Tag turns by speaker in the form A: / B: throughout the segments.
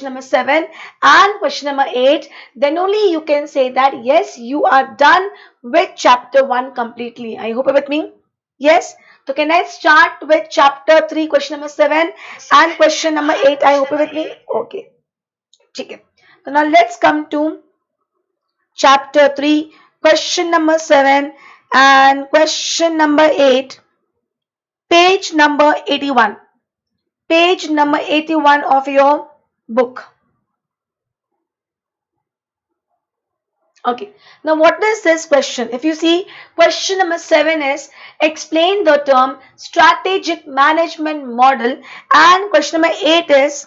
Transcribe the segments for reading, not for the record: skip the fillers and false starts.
A: number 7 and question number 8, then only you can say that yes, you are done with chapter 1 completely. I hope you're with me. Yes. So can I start with chapter 3, question number 7 and question number 8? I hope you're with me. Okay. Okay. So now let's come to chapter 3, question number 7 and question number 8, page number 81. Page number 81 of your book. Okay, now what is this question? If you see, question number 7 is explain the term strategic management model, and question number 8 is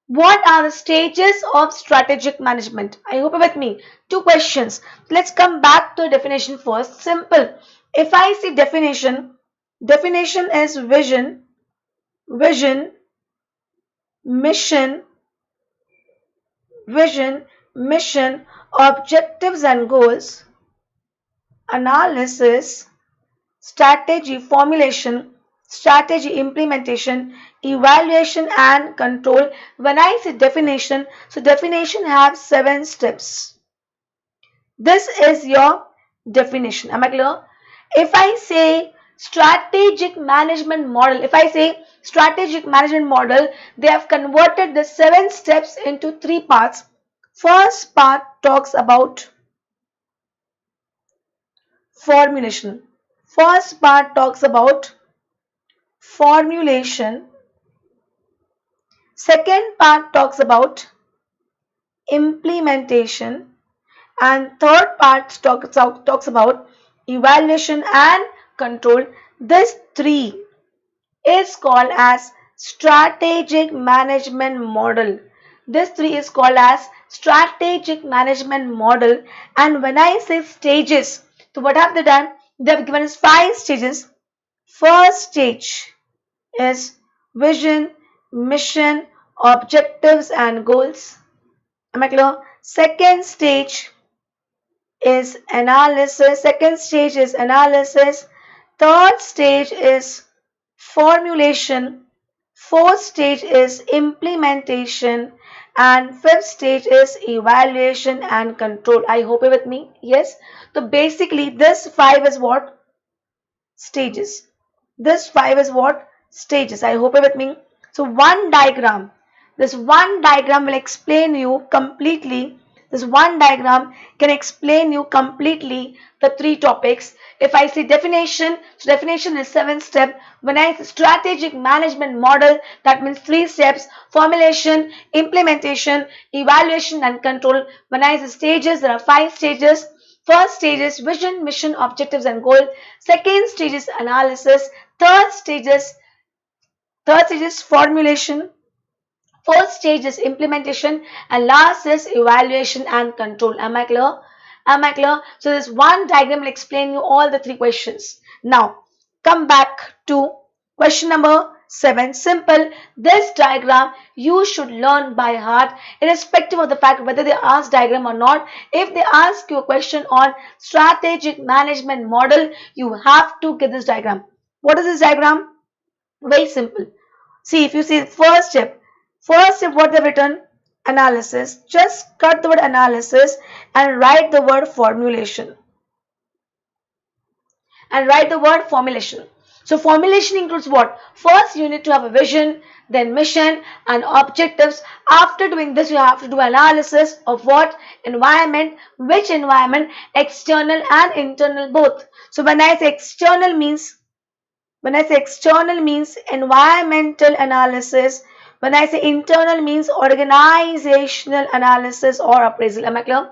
A: what are the stages of strategic management? I hope you're with me. Two questions. Let's come back to definition first. Simple. If I see definition, definition is vision, mission, mission, objectives and goals, analysis, strategy formulation, strategy implementation, evaluation and control. When I say definition, so definition has 7 steps. This is your definition. Am I clear? If I say strategic management model, if I say strategic management model, they have converted the 7 steps into 3 parts. First part talks about formulation. First part talks about formulation. Second part talks about implementation. And third part talks about evaluation and control. This 3 is called as strategic management model. This 3 is called as strategic management model. And when I say stages, so what have they done? They have given us 5 stages. First stage is vision, mission, objectives and goals. Am I clear? Second stage is analysis. Second stage is analysis. Third stage is formulation. Fourth stage is implementation. And fifth stage is evaluation and control. I hope you're with me. Yes. So basically this 5 is what? Stages. This 5 is what? Stages. I hope you're with me. So one diagram. This one diagram will explain you completely. This one diagram can explain you completely the 3 topics. If I say definition, so definition is 7 steps. When I say strategic management model, that means 3 steps: formulation, implementation, evaluation and control. When I say stages, there are 5 stages. First stage is vision, mission, objectives and goal. Second stage is analysis. Third stage is formulation. Fourth stage is implementation, and last is evaluation and control. Am I clear? Am I clear? So this one diagram will explain you all the 3 questions. Now come back to question number 7. Simple. This diagram you should learn by heart, irrespective of the fact whether they ask diagram or not. If they ask you a question on strategic management model, you have to get this diagram. What is this diagram? Very simple. See, if you see first step, what they've written, analysis. Just cut the word analysis and write the word formulation. And write the word formulation. So formulation includes what? First you need to have a vision, then mission and objectives. After doing this, you have to do analysis of what? Environment. Which environment? External and internal both. So when I say external means environmental analysis. When I say internal means organizational analysis or appraisal. Am I clear?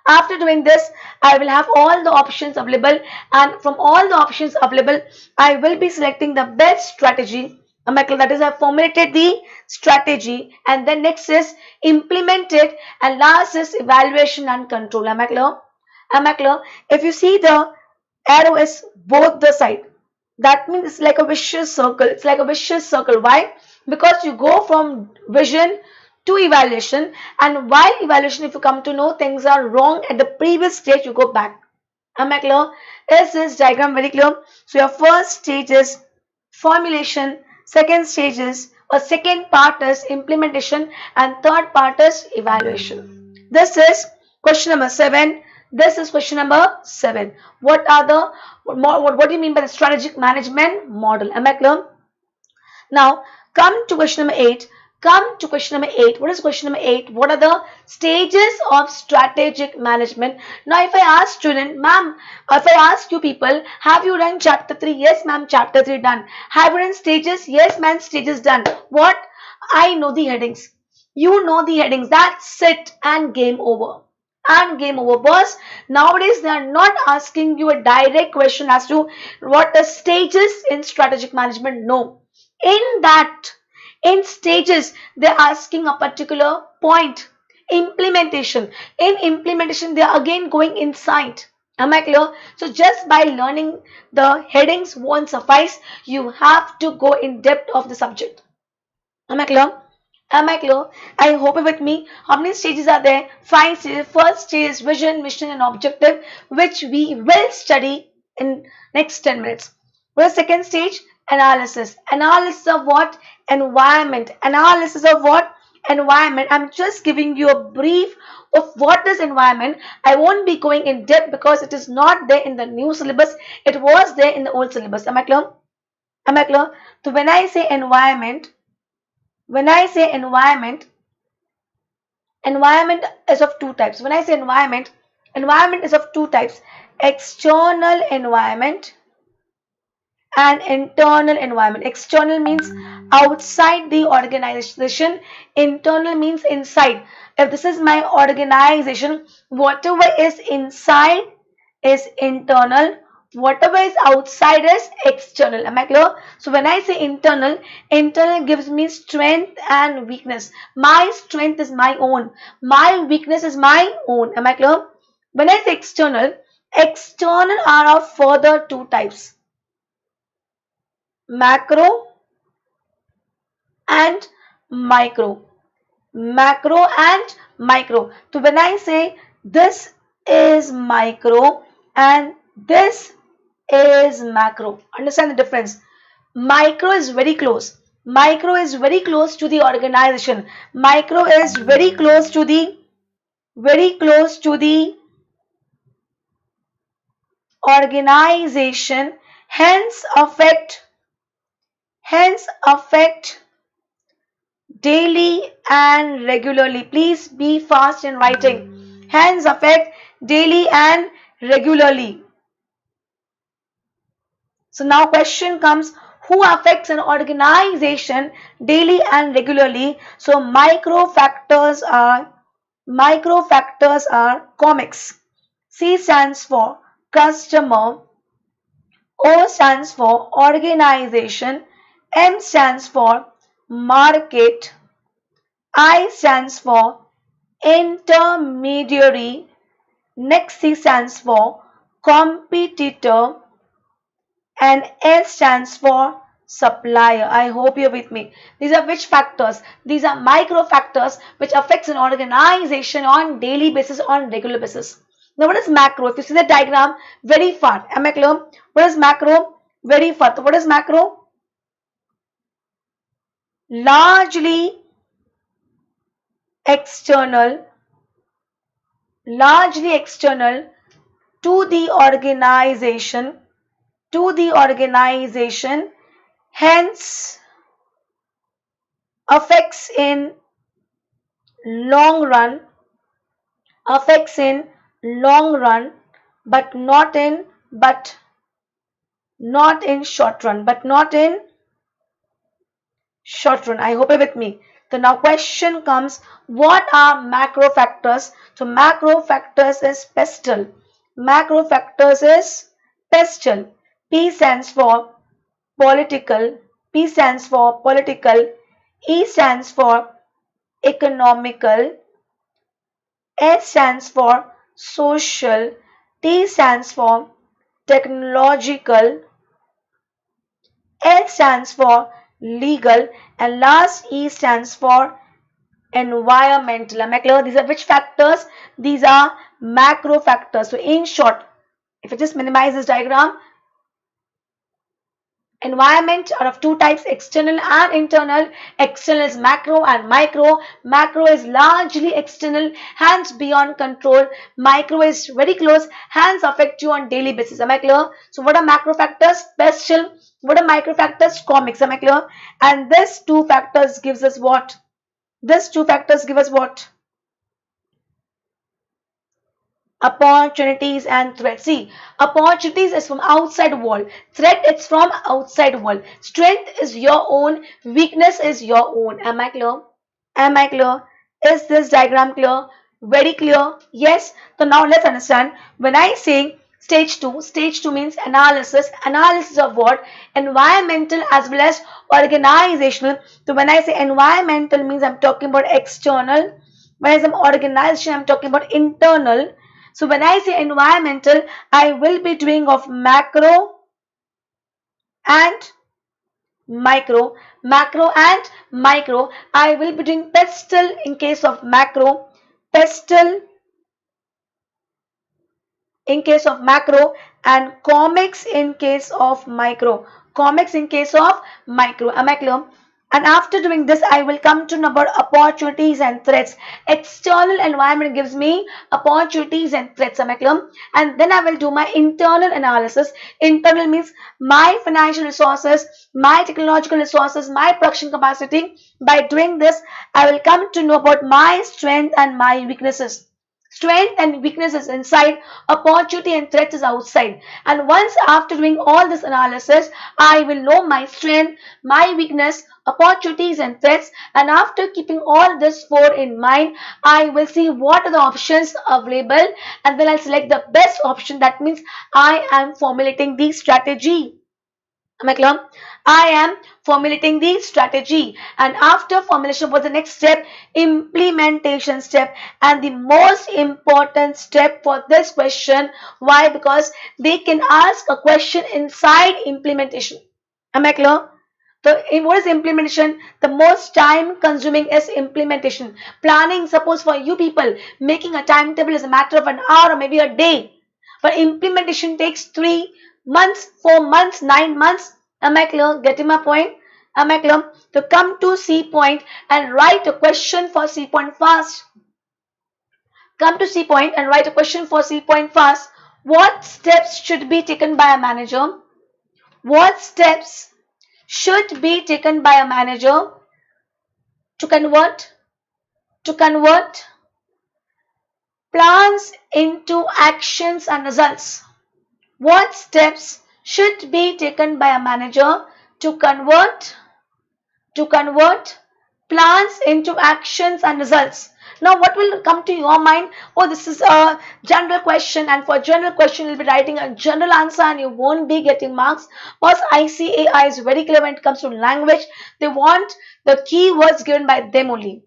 A: After doing this, I will have all the options available, and from all the options available, I will be selecting the best strategy. Am I clear? That is, I have formulated the strategy, and then next is implement it, and last is evaluation and control. Am I clear? Am I clear? If you see the arrow is both the side, that means it's like a vicious circle. It's like a vicious circle. Why? Because you go from vision to evaluation, and while evaluation, if you come to know things are wrong at the previous stage, you go back. Am I clear? Is this diagram very clear? So your first stage is formulation, second stage is a second part is implementation, and third part is evaluation. This is question number 7. This is question number 7. What are the what do you mean by the strategic management model? Am I clear? Now, come to question number 8. Come to question number 8. What is question number 8? What are the stages of strategic management? Now, if I ask student, ma'am, if I ask you people, have you done chapter 3? Yes, ma'am, chapter 3 done. Have you done stages? Yes, ma'am, stages done. What? I know the headings. You know the headings. That's it, and game over. And game over, boss. Nowadays, they are not asking you a direct question as to what the stages in strategic management. No, in that, in stages, they're asking a particular point. Implementation, in implementation, they are again going inside. Am I clear? So just by learning the headings won't suffice. You have to go in depth of the subject. Am I clear? Am I clear? I hope you're with me. How many stages are there? 5 stages. First stage is vision, mission, and objective, which we will study in next 10 minutes. What is second stage? Analysis. Analysis of what? Environment. Analysis of what? Environment. I'm just giving you a brief of what is environment. I won't be going in depth because it is not there in the new syllabus. It was there in the old syllabus. Am I clear? Am I clear? So when I say environment, environment is of two types. When I say environment is of two types: external environment and internal environment. External means outside the organization, internal means inside. If this is my organization, whatever is inside is internal, whatever is outside is external. Am I clear? So when I say internal, internal gives me strength and weakness. My strength is my own, my weakness is my own. Am I clear? When I say external, external are of further two types: macro and micro. Macro and micro. So when I say this is micro and this is macro, understand the difference. Micro is very close. Micro is very close to the organization. Micro is very close to the organization, hence affect daily and regularly. Please be fast in writing. Hence affect daily and regularly. So now question comes, who affects an organization daily and regularly? So micro factors are comics. C stands for customer, O stands for organization, M stands for market, I stands for intermediary, next C stands for competitor, and S stands for supplier. I hope you're with me. These are which factors? These are micro factors which affects an organization on daily basis, on regular basis. Now what is macro? If you see the diagram, very far. Am I clear? What is macro? Very far. So what is macro? Largely external to the organization, hence affects in long run, but not in short run, I hope you're with me. So now question comes, what are macro factors? So macro factors is pestle. P stands for political, E stands for economical, S stands for social, T stands for technological, L stands for legal, and last E stands for environmental. Am I clear? These are which factors? These are macro factors. So in short, if I just minimize this diagram, Environment are of two types, external and internal. External is macro and micro. Macro is largely external, hence beyond control. Micro is very close, hence affect you on daily basis. Am I clear? So what are macro factors? Special. What are micro factors? Comics. Am I clear? And this two factors gives us what? These two factors give us what? Opportunities and threats. See, opportunities is from outside world, threat it's from outside world. Strength is your own, weakness is your own. Am I clear? Am I clear? Is this diagram clear? Very clear? Yes. So now let's understand. When I say stage 2 means analysis of what? Environmental as well as organizational. So when I say environmental means I'm talking about external, whereas organization I'm talking about internal. So when I say environmental, I will be doing of macro and micro. Macro and micro. I will be doing pestle in case of macro, pestle in case of macro, and comics in case of micro. Comics in case of micro. Am I clear? And after doing this, I will come to know about opportunities and threats. External environment gives me opportunities and threats. Am I clear? And then I will do my internal analysis. Internal means my financial resources, my technological resources, my production capacity. By doing this, I will come to know about my strength and my weaknesses. Strength and weakness is inside, opportunity and threat is outside. And once after doing all this analysis, I will know my strength, my weakness, opportunities and threats. And after keeping all this four in mind, I will see what are the options available and then I'll select the best option. That means I am formulating the strategy. Am I clear? I am formulating the strategy, and after formulation, what's the next step? Implementation step, and the most important step for this question. Why? Because they can ask a question inside implementation. Am I clear? So, what is implementation? The most time consuming is implementation. Planning, suppose for you people, making a timetable is a matter of an hour or maybe a day. But implementation takes 3 months, 4 months, 9 months. Am I clear? Getting my point? Am I clear? To come to C point and write a question for C point fast. Come to C point and write a question for C point fast. What steps should be taken by a manager? What steps should be taken by a manager to convert plans into actions and results? What steps should be taken by a manager to convert plans into actions and results? Now what will come to your mind? Oh, this is a general question, and for general question you'll be writing a general answer and you won't be getting marks. Because ICAI is very clear when it comes to language. They want the keywords given by them only.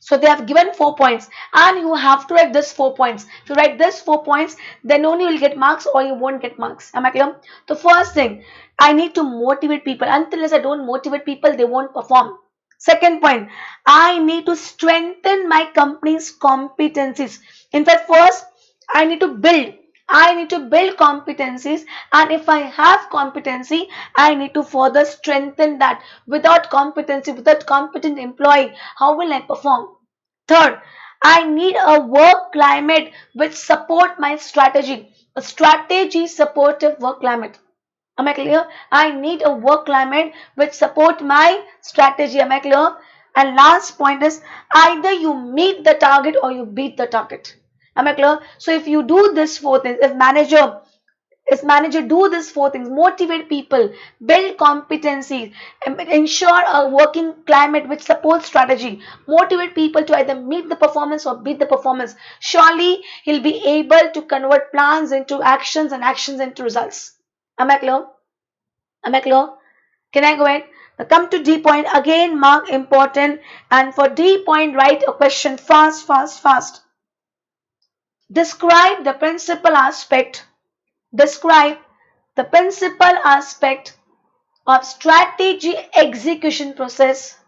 A: So they have given 4 points and you have to write this 4 points. If you write this 4 points, then only you will get marks or you won't get marks. Am I clear? The first thing, I need to motivate people. Until I don't motivate people, they won't perform. Second point, I need to strengthen my company's competencies. In fact, first, I need to build. I need to build competencies, and if I have competency, I need to further strengthen that. Without competency, without competent employee, how will I perform? Third, I need a work climate which support my strategy. A strategy supportive work climate. Am I clear? I need a work climate which support my strategy. Am I clear? And last point is either you meet the target or you beat the target. Am I clear? So if you do this 4 things, if manager do these 4 things, motivate people, build competencies, ensure a working climate which supports strategy, motivate people to either meet the performance or beat the performance, surely he'll be able to convert plans into actions and actions into results. Am I clear? Am I clear? Can I go ahead? Now come to D point. Again, mark important. And for D point, write a question fast, fast, fast. Describe the principal aspect. Describe the principal aspect of strategy execution process.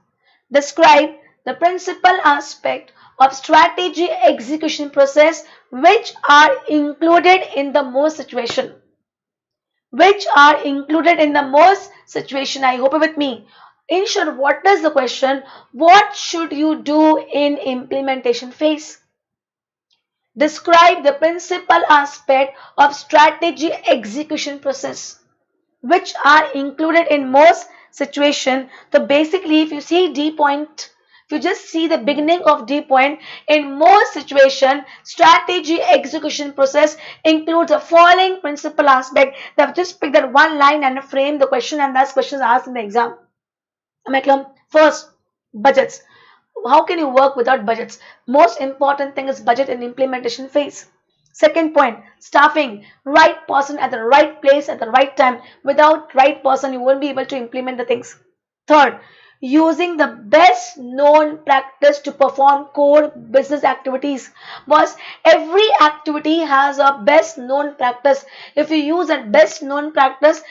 A: Describe the principal aspect of strategy execution process which are included in the most situation. which are included in the most situation. I hope you're with me. In short, what is the question? What should you do in implementation phase? Describe the principal aspect of strategy execution process, which are included in most situation. So basically, if you see D point, if you just see the beginning of D point, in most situation, strategy execution process includes the following principal aspect. They have just picked that one line and frame the question, and that's questions asked in the exam. Am I clear? First, budgets. How can you work without budgets? Most important thing is budget and implementation phase. Second point, staffing. Right person at the right place at the right time. Without right person, you won't be able to implement the things. Third, using the best known practice to perform core business activities. Because every activity has a best known practice. If you use a best known practice,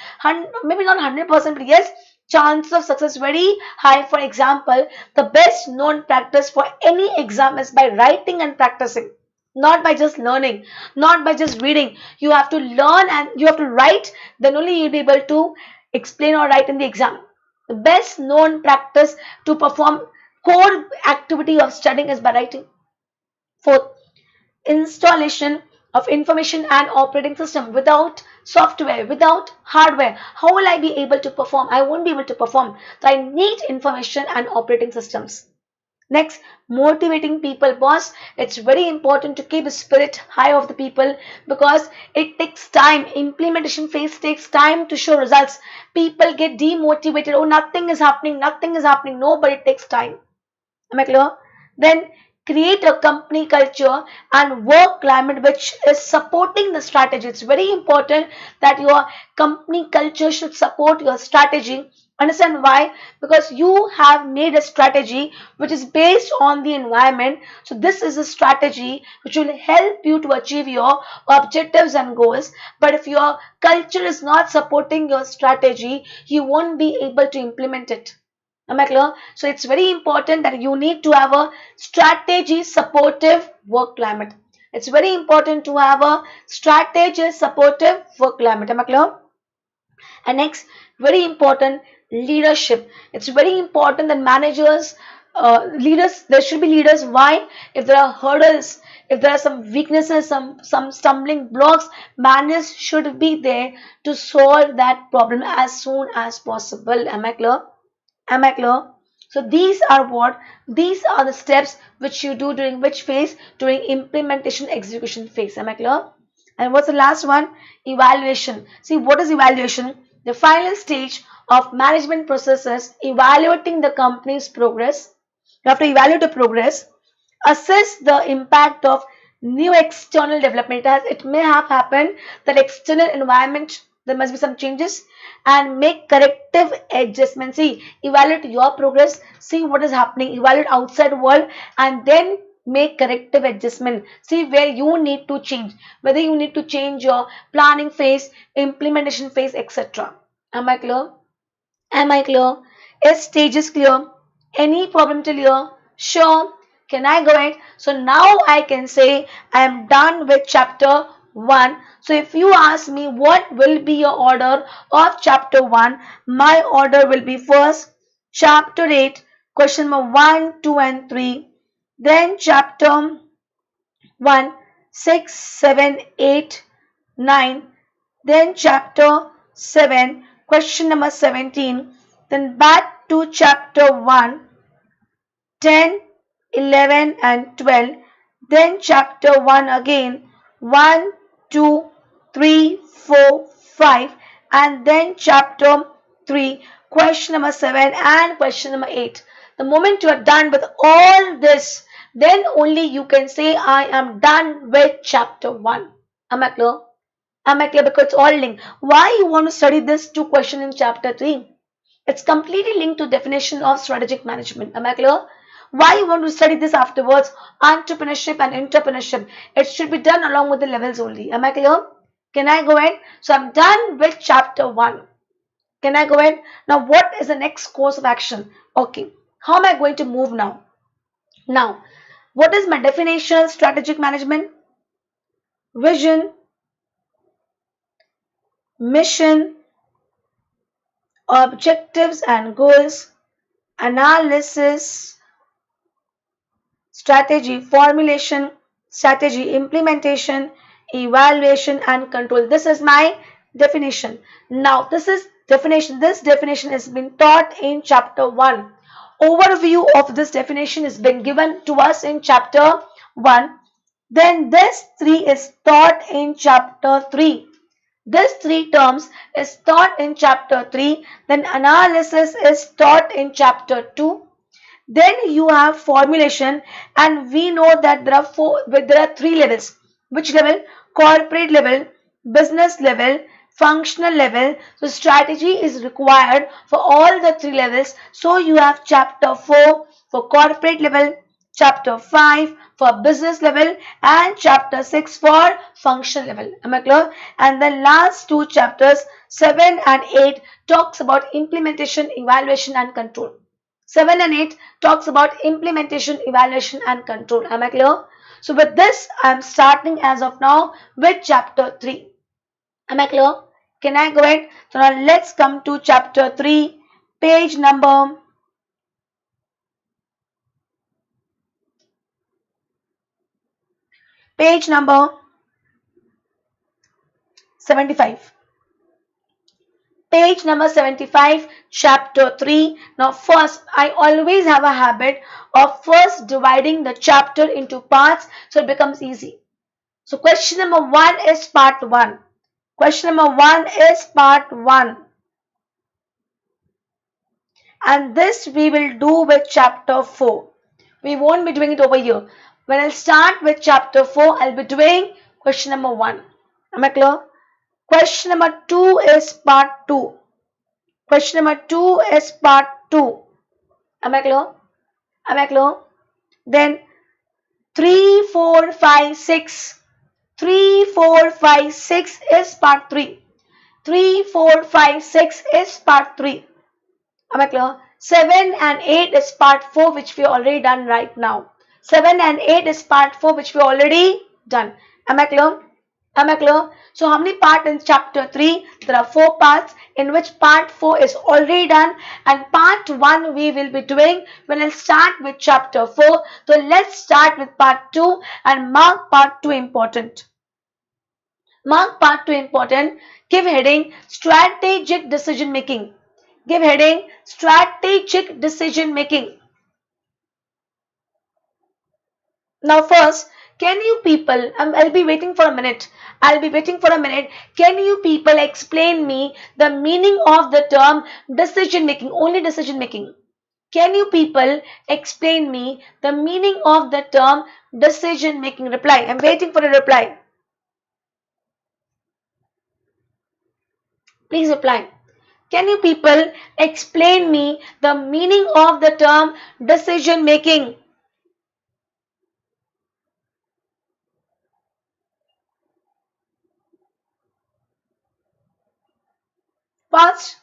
A: maybe not 100%, but yes, chance of success very high. For example, the best known practice for any exam is by writing and practicing, not by just learning, not by just reading. You have to learn and you have to write, then only you'll be able to explain or write in the exam. The best known practice to perform core activity of studying is by writing. Fourth, installation of information and operating system. Without software, without hardware, how will I be able to perform? I won't be able to perform. So I need information and operating systems. Next, motivating people. Boss, it's very important to keep the spirit high of the people, because it takes time. Implementation phase takes time to show results. People get demotivated. Oh, nothing is happening, nothing is happening. No, but it takes time. Am I clear? Then create a company culture and work climate which is supporting the strategy. It's very important that your company culture should support your strategy. Understand why? Because you have made a strategy which is based on the environment. So this is a strategy which will help you to achieve your objectives and goals. But if your culture is not supporting your strategy, you won't be able to implement it. Am I clear? So it's very important that you need to have a strategy supportive work climate. It's very important to have a strategy supportive work climate. Am I clear? And next, very important, leadership. It's very important that managers, leaders, there should be leaders. Why? If there are hurdles, if there are some weaknesses, some stumbling blocks, managers should be there to solve that problem as soon as possible. Am I clear? Am I clear? So these are what? These are the steps which you do during which phase? During implementation execution phase. Am I clear? And what's the last one? Evaluation. See, what is evaluation? The final stage of management processes evaluating the company's progress. You have to evaluate the progress, assess the impact of new external development. As it may have happened that external environment, there must be some changes, and make corrective adjustments. See, evaluate your progress, see what is happening, evaluate outside world, and then make corrective adjustment. See where you need to change, whether you need to change your planning phase, implementation phase, etc. Am I clear? Am I clear? Is stages clear? Any problem till here? Sure. Can I go ahead? So now I can say I am done with chapter 1. So if you ask me what will be your order of chapter 1, my order will be first chapter 8, question number 1, 2 and 3. Then chapter 1, 6, 7, 8, 9. Then chapter 7, question number 17. Then back to chapter 1, 10, 11 and 12. Then chapter 1 again, 1, 2, 3, 4, 5. And then chapter 3, question number 7 and question number 8. The moment you are done with all this, then only you can say I am done with chapter 1. Am I clear? Am I clear? Because it's all linked. Why you want to study this two question in chapter 3? It's completely linked to definition of strategic management. Am I clear? Why you want to study this afterwards? Entrepreneurship and entrepreneurship. It should be done along with the levels only. Am I clear? Can I go ahead? So I'm done with chapter 1. Can I go ahead? Now what is the next course of action? Okay. How am I going to move now? Now, what is my definition of strategic management? Vision, mission, objectives and goals, analysis, strategy formulation, strategy implementation, evaluation and control. This is my definition. Now, this definition has been taught in chapter 1. Overview of this definition has been given to us in chapter 1. Then this 3 is taught in chapter 3. This three terms is taught in chapter 3. Then analysis is taught in chapter 2. Then you have formulation, and we know that there are three levels. Which level? Corporate level, business level, functional level. So strategy is required for all the three levels. So you have chapter 4 for corporate level, chapter 5 for business level, and chapter 6 for functional level. Am I clear? And the last two chapters, 7 and 8, talks about implementation, evaluation and control. 7 and 8 talks about implementation, evaluation and control. Am I clear? So with this, I am starting as of now with chapter 3. Am I clear? Can I go ahead? So now let's come to chapter 3, page number 75. Page number 75, chapter 3. Now first, I always have a habit of first dividing the chapter into parts so it becomes easy. So question number 1 is part 1. Question number 1 is part 1. And this we will do with chapter 4. We won't be doing it over here. When I'll start with chapter 4, I'll be doing question number 1. Am I clear? Question number 2 is part 2. Question number 2 is part 2. Am I clear? Am I clear? Then 3, 4, 5, 6. 3, 4, 5, 6 is part 3. 3, 4, 5, 6 is part 3. Am I clear? 7 and 8 is part 4, which we already done right now. 7 and 8 is part 4, which we already done. Am I clear? Am I clear? So how many parts in chapter 3? There are 4 parts, in which part 4 is already done, and part 1 we will be doing when I start with chapter 4. So let's start with part 2 and mark part 2 important. Mark part 2 important. Give heading strategic decision making. Give heading strategic decision making. Now first, can you people, I'll be waiting for a minute. I'll be waiting for a minute. Can you people explain me the meaning of the term decision making? Only decision making. Can you people explain me the meaning of the term decision making? Reply. I'm waiting for a reply. Please reply. Can you people explain me the meaning of the term decision making? Fast.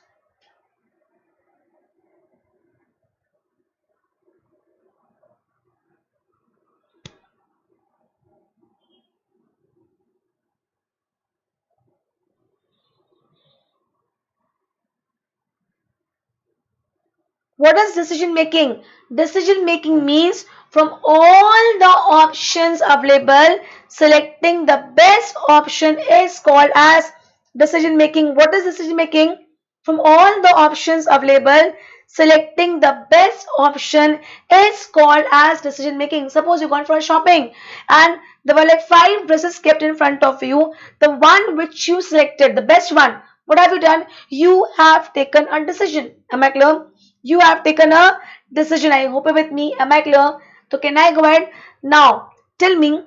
A: What is decision making? Decision making means from all the options available, selecting the best option is called as decision making. What is decision making? From all the options available, selecting the best option is called as decision making. Suppose you gone for a shopping and there were like 5 dresses kept in front of you. The one which you selected, the best one, what have you done? You have taken a decision. Am I clear? You have taken a decision. I hope you're with me. Am I clear? So can I go ahead? Now tell me,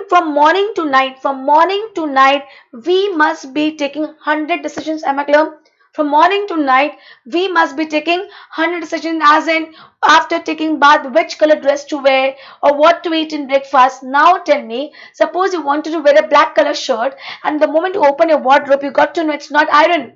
A: from morning to night, we must be taking 100 decisions. Am I clear? From morning to night, we must be taking 100 decisions, as in after taking bath, which color dress to wear or what to eat in breakfast. Now tell me, suppose you wanted to wear a black color shirt, and the moment you open your wardrobe, you got to know it's not iron.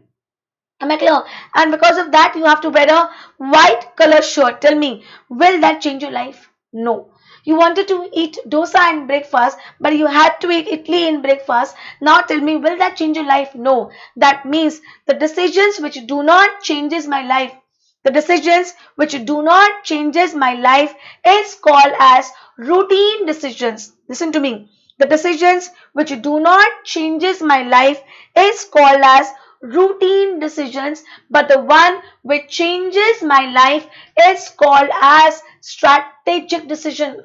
A: Am I clear? And because of that, you have to wear a white color shirt. Tell me, will that change your life? No. You wanted to eat dosa in breakfast, but you had to eat idli in breakfast. Now tell me, will that change your life? No. That means the decisions which do not changes my life, the decisions which do not changes my life is called as routine decisions. Listen to me. The decisions which do not changes my life is called as routine decisions, but the one which changes my life is called as strategic decision.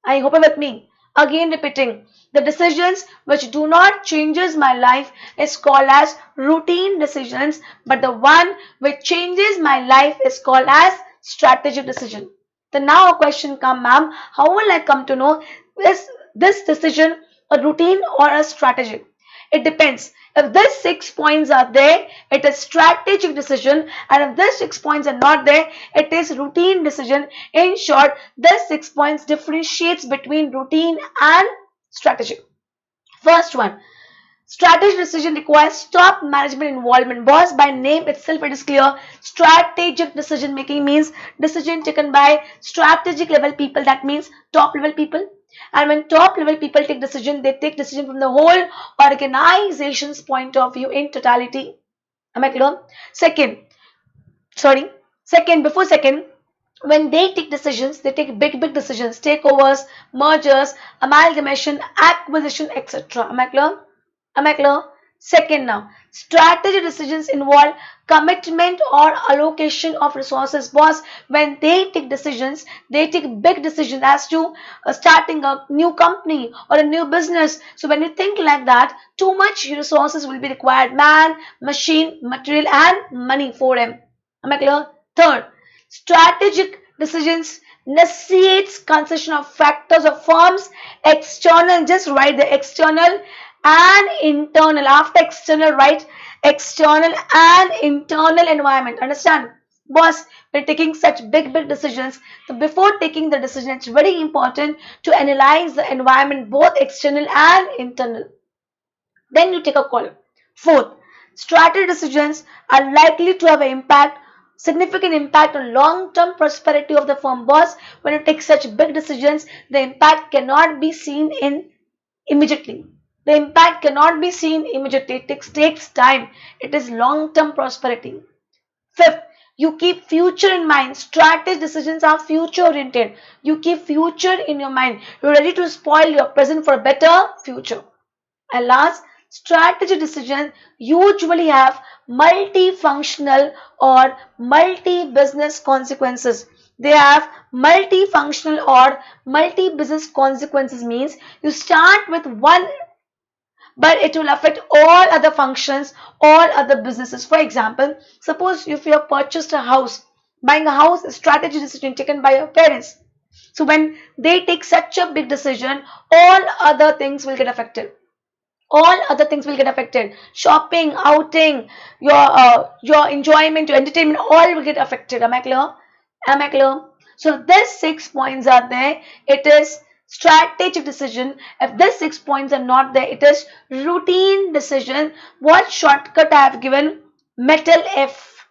A: I hope you're with me. Again repeating, the decisions which do not changes my life is called as routine decisions, but the one which changes my life is called as strategic decision. Then now a question come, ma'am, how will I come to know is this decision a routine or a strategic? It depends. If these 6 points are there, it is strategic decision, and if these 6 points are not there, it is routine decision. In short, these 6 points differentiates between routine and strategic. First one, strategic decision requires top management involvement. Boss, by name itself, it is clear. Strategic decision making means decision taken by strategic level people. That means top level people. And when top level people take decision, they take decision from the whole organization's point of view in totality. Am I clear? Second, sorry, before second, when they take decisions, they take big decisions, takeovers, mergers, amalgamation, acquisition, etc. Am I clear? Am I clear? Second now, strategy decisions involve commitment or allocation of resources. Boss, when they take decisions, they take big decisions as to starting a new company or a new business. So when you think like that, too much resources will be required: man, machine, material, and money for them. Am I clear? Third, strategic decisions necessitates consideration of factors of firms external. Just write the external and internal. After external, write external and internal environment. Understand? Boss, we're taking such big decisions. So before taking the decision, it's very important to analyze the environment, both external and internal. Then you take a call. Fourth, strategy decisions are likely to have an impact, significant impact on long-term prosperity of the firm. Boss, when you take such big decisions, the impact cannot be seen in immediately. The impact cannot be seen immediately. It takes time. It is long-term prosperity. Fifth, you keep future in mind. Strategy decisions are future oriented. You keep future in your mind. You're ready to spoil your present for a better future. And last, strategy decisions usually have multifunctional or multi-business consequences. They have multifunctional or multi-business consequences means you start with one, but it will affect all other functions, all other businesses. For example, suppose if you have purchased a house, buying a house is a strategy decision taken by your parents. So when they take such a big decision, all other things will get affected. All other things will get affected. Shopping, outing, your enjoyment, your entertainment, all will get affected. Am I clear? Am I clear? So these 6 points are there. It is strategic decision. If these 6 points are not there, it is routine decision. What shortcut I have given? Metal F.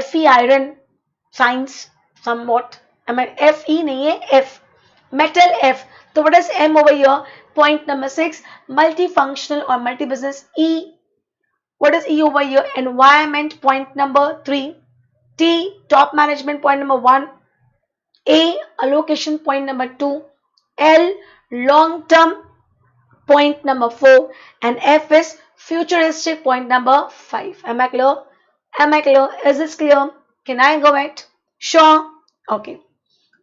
A: Fe iron, science, somewhat. I mean Fe nahi hai, F. Metal F. So what is M over here? Point number 6, multifunctional or multi-business. E. What is E over here? Environment, point number 3. T, top management, point number 1. A, allocation, point number 2. L, long-term, point number 4. And F is futuristic, point number 5. Am I clear? Am I clear? Is this clear? Can I go ahead? Sure. Okay.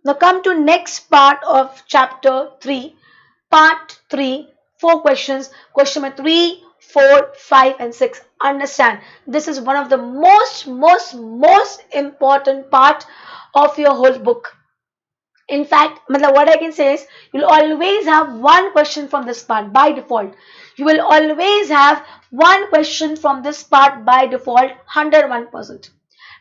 A: Now come to next part of chapter 3. Part 3, 4 questions. Question number 3, 4, 5 and 6. Understand, this is one of the most important part of your whole book. In fact, what I can say is, you'll always have one question from this part by default. You will always have one question from this part by default, 101%.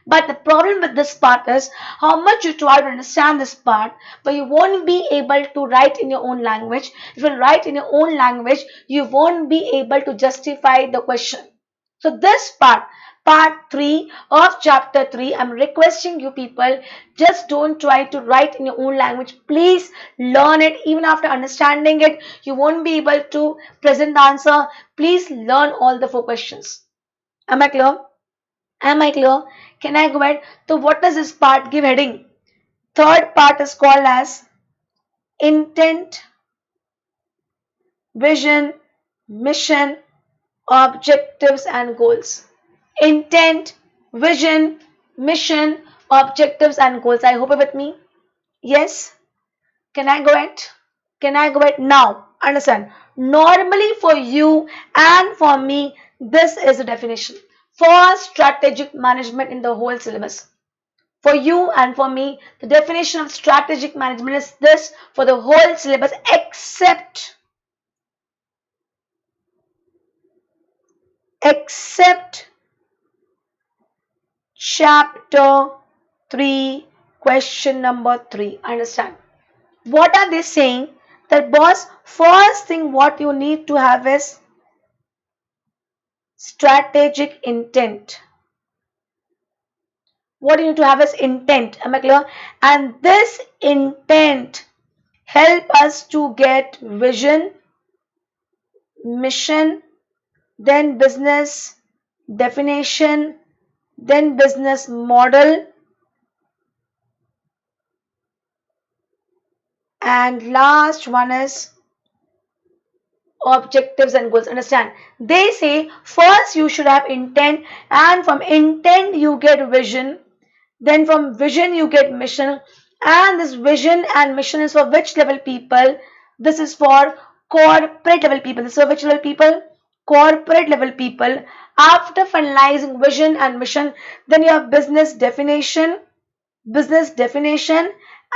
A: But the problem with this part is, how much you try to understand this part, but you won't be able to write in your own language. If you write in your own language, you won't be able to justify the question. So this part part 3 of chapter 3. I'm requesting you people, just don't try to write in your own language. Please learn it. Even after understanding it, you won't be able to present the answer. Please learn all the 4 questions. Am I clear? Am I clear? Can I go ahead? So what does this part give heading? Third part is called as intent, vision, mission, objectives and goals. Intent, vision, mission, objectives and goals. I hope you're with me. Yes? Can I go ahead? Can I go ahead now? Understand? Normally for you and for me, this is the definition for strategic management in the whole syllabus. For you and for me, the definition of strategic management is this for the whole syllabus except chapter 3, question number 3. Understand? What are they saying? That boss, first thing what you need to have is strategic intent. What you need to have is intent. Am I clear? And this intent help us to get vision, mission, then business definition, then business model, and last one is objectives and goals. Understand? They say first you should have intent, and from intent you get vision, then from vision you get mission, and this vision and mission is for which level people? This is for corporate level people. This is for which level people? Corporate level people. After finalizing vision and mission, then you have business definition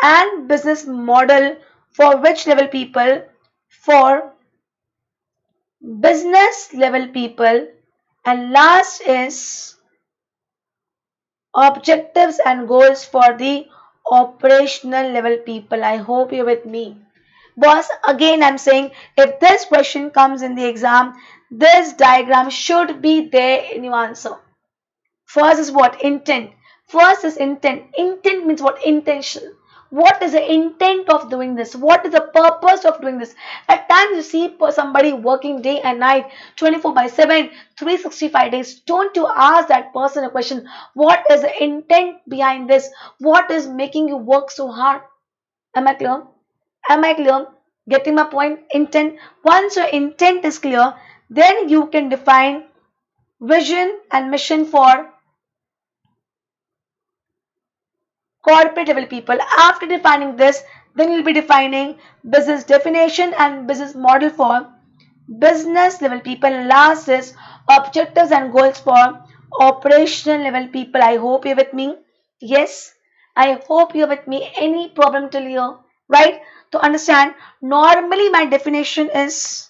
A: and business model for which level people? For business level people. And last is objectives and goals for the operational level people. I hope you're with me. Boss, again I'm saying, if this question comes in the exam, this diagram should be there in your answer. First is what? Intent. First is intent. Intent means what? Intention. What is the intent of doing this? What is the purpose of doing this? At times you see somebody working day and night, 24/7, 365 days. Don't you ask that person a question, what is the intent behind this? What is making you work so hard? Am I clear? Am I clear? Getting my point? Intent. Once your intent is clear, then you can define vision and mission for corporate level people. After defining this, then you'll be defining business definition and business model for business level people. And last is objectives and goals for operational level people. I hope you're with me. Yes, I hope you're with me. Any problem till here, right? To understand, normally my definition is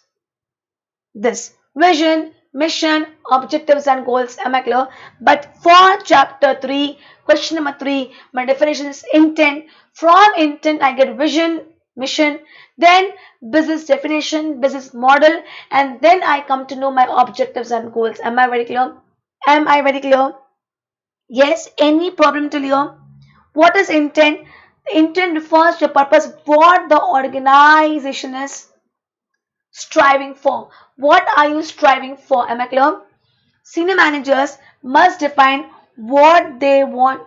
A: this: vision, mission, objectives and goals. Am I clear? But for chapter 3, question number 3, my definition is intent. From intent I get vision, mission, then business definition, business model, and then I come to know my objectives and goals. Am I very clear? Am I very clear? Yes. Any problem till here? What is intent? Intent refers to the purpose, what the organization is striving for. What are you striving for? Am I clear? Senior managers must define what they want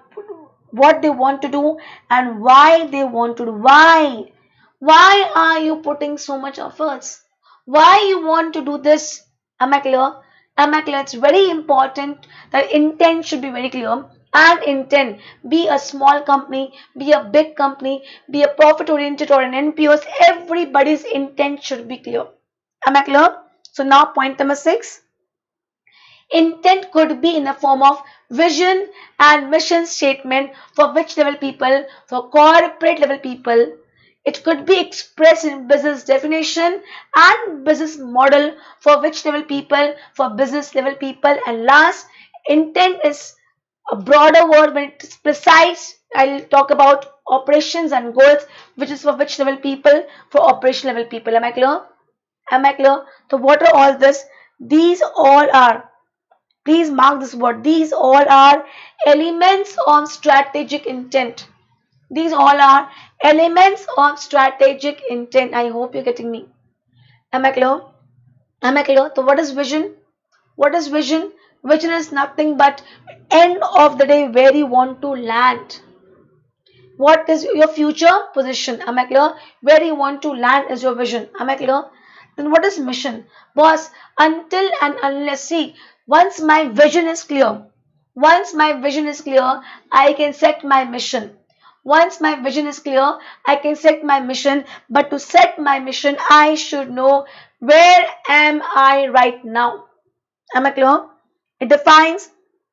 A: to do and why they want to do. Why are you putting so much efforts? Why you want to do this? Am I clear? Am I clear? It's very important that intent should be very clear. And intent, be a small company, be a big company, be a profit oriented or an NPOs, everybody's intent should be clear. Am I clear? So now point number 6. Intent could be in the form of vision and mission statement for which level people? For corporate level people. It could be expressed in business definition and business model for which level people? For business level people. And last, intent is a broader word when it is precise. I'll talk about operations and goals, which is for which level people? For operation level people. Am I clear? Am I clear? So what are all this? These all are Please mark this word. These all are elements of strategic intent. These all are elements of strategic intent. I hope you're getting me. Am I clear? Am I clear? So what is vision? What is vision? Vision is nothing but end of the day where you want to land. What is your future position? Am I clear? Where you want to land is your vision. Am I clear? Then what is mission? Boss, until and unless, see, once my vision is clear, once my vision is clear, I can set my mission. Once my vision is clear, I can set my mission. But to set my mission, I should know where am I right now. Am I clear? It defines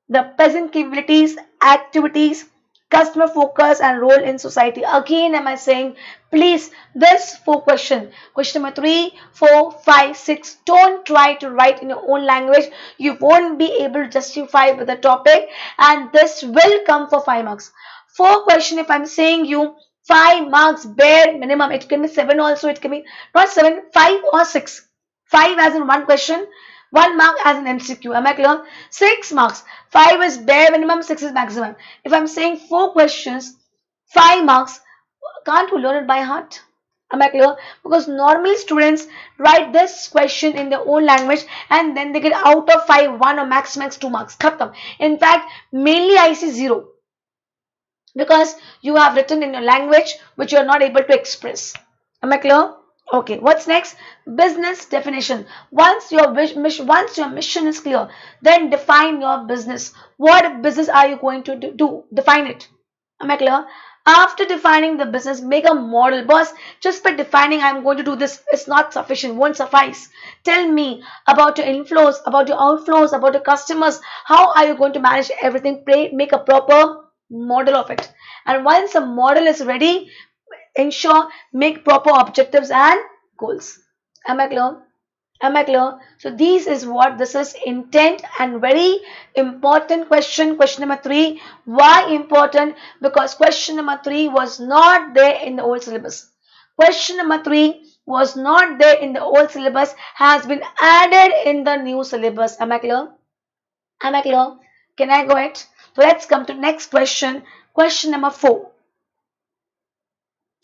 A: the present capabilities, activities, customer focus, and role in society. Again, am I saying, please, this four question. Question number 3, 4, 5, 6. Don't try to write in your own language. You won't be able to justify with the topic, and this will come for 5 marks. 4 question, if I'm saying you 5 marks bare minimum, it can be 7 also, it can be not 7, 5 or 6. 5 as in one question, 1 mark as an MCQ. Am I clear? 6 marks. 5 is bare minimum, 6 is maximum. If I'm saying 4 questions, 5 marks, can't we learn it by heart? Am I clear? Because normally students write this question in their own language and then they get out of 5, 1 or max 2 marks. Khatam. In fact, mainly I see 0 because you have written in your language which you are not able to express. Am I clear? Okay, what's next? Business definition. Once your mission is clear, then define your business. What business are you going to do? Define it. Am I clear? After defining the business, make a model. Boss, just by defining I'm going to do this is not sufficient, won't suffice. Tell me about your inflows, about your outflows, about your customers. How are you going to manage everything? Make a proper model of it. And once a model is ready, ensure make proper objectives and goals. Am I clear? Am I clear? So this is what this is intent, and very important question. Question number 3. Why important? Because question number 3 was not there in the old syllabus. Question number 3 was not there in the old syllabus, has been added in the new syllabus. Am I clear? Am I clear? Can I go ahead? So let's come to next question. Question number 4.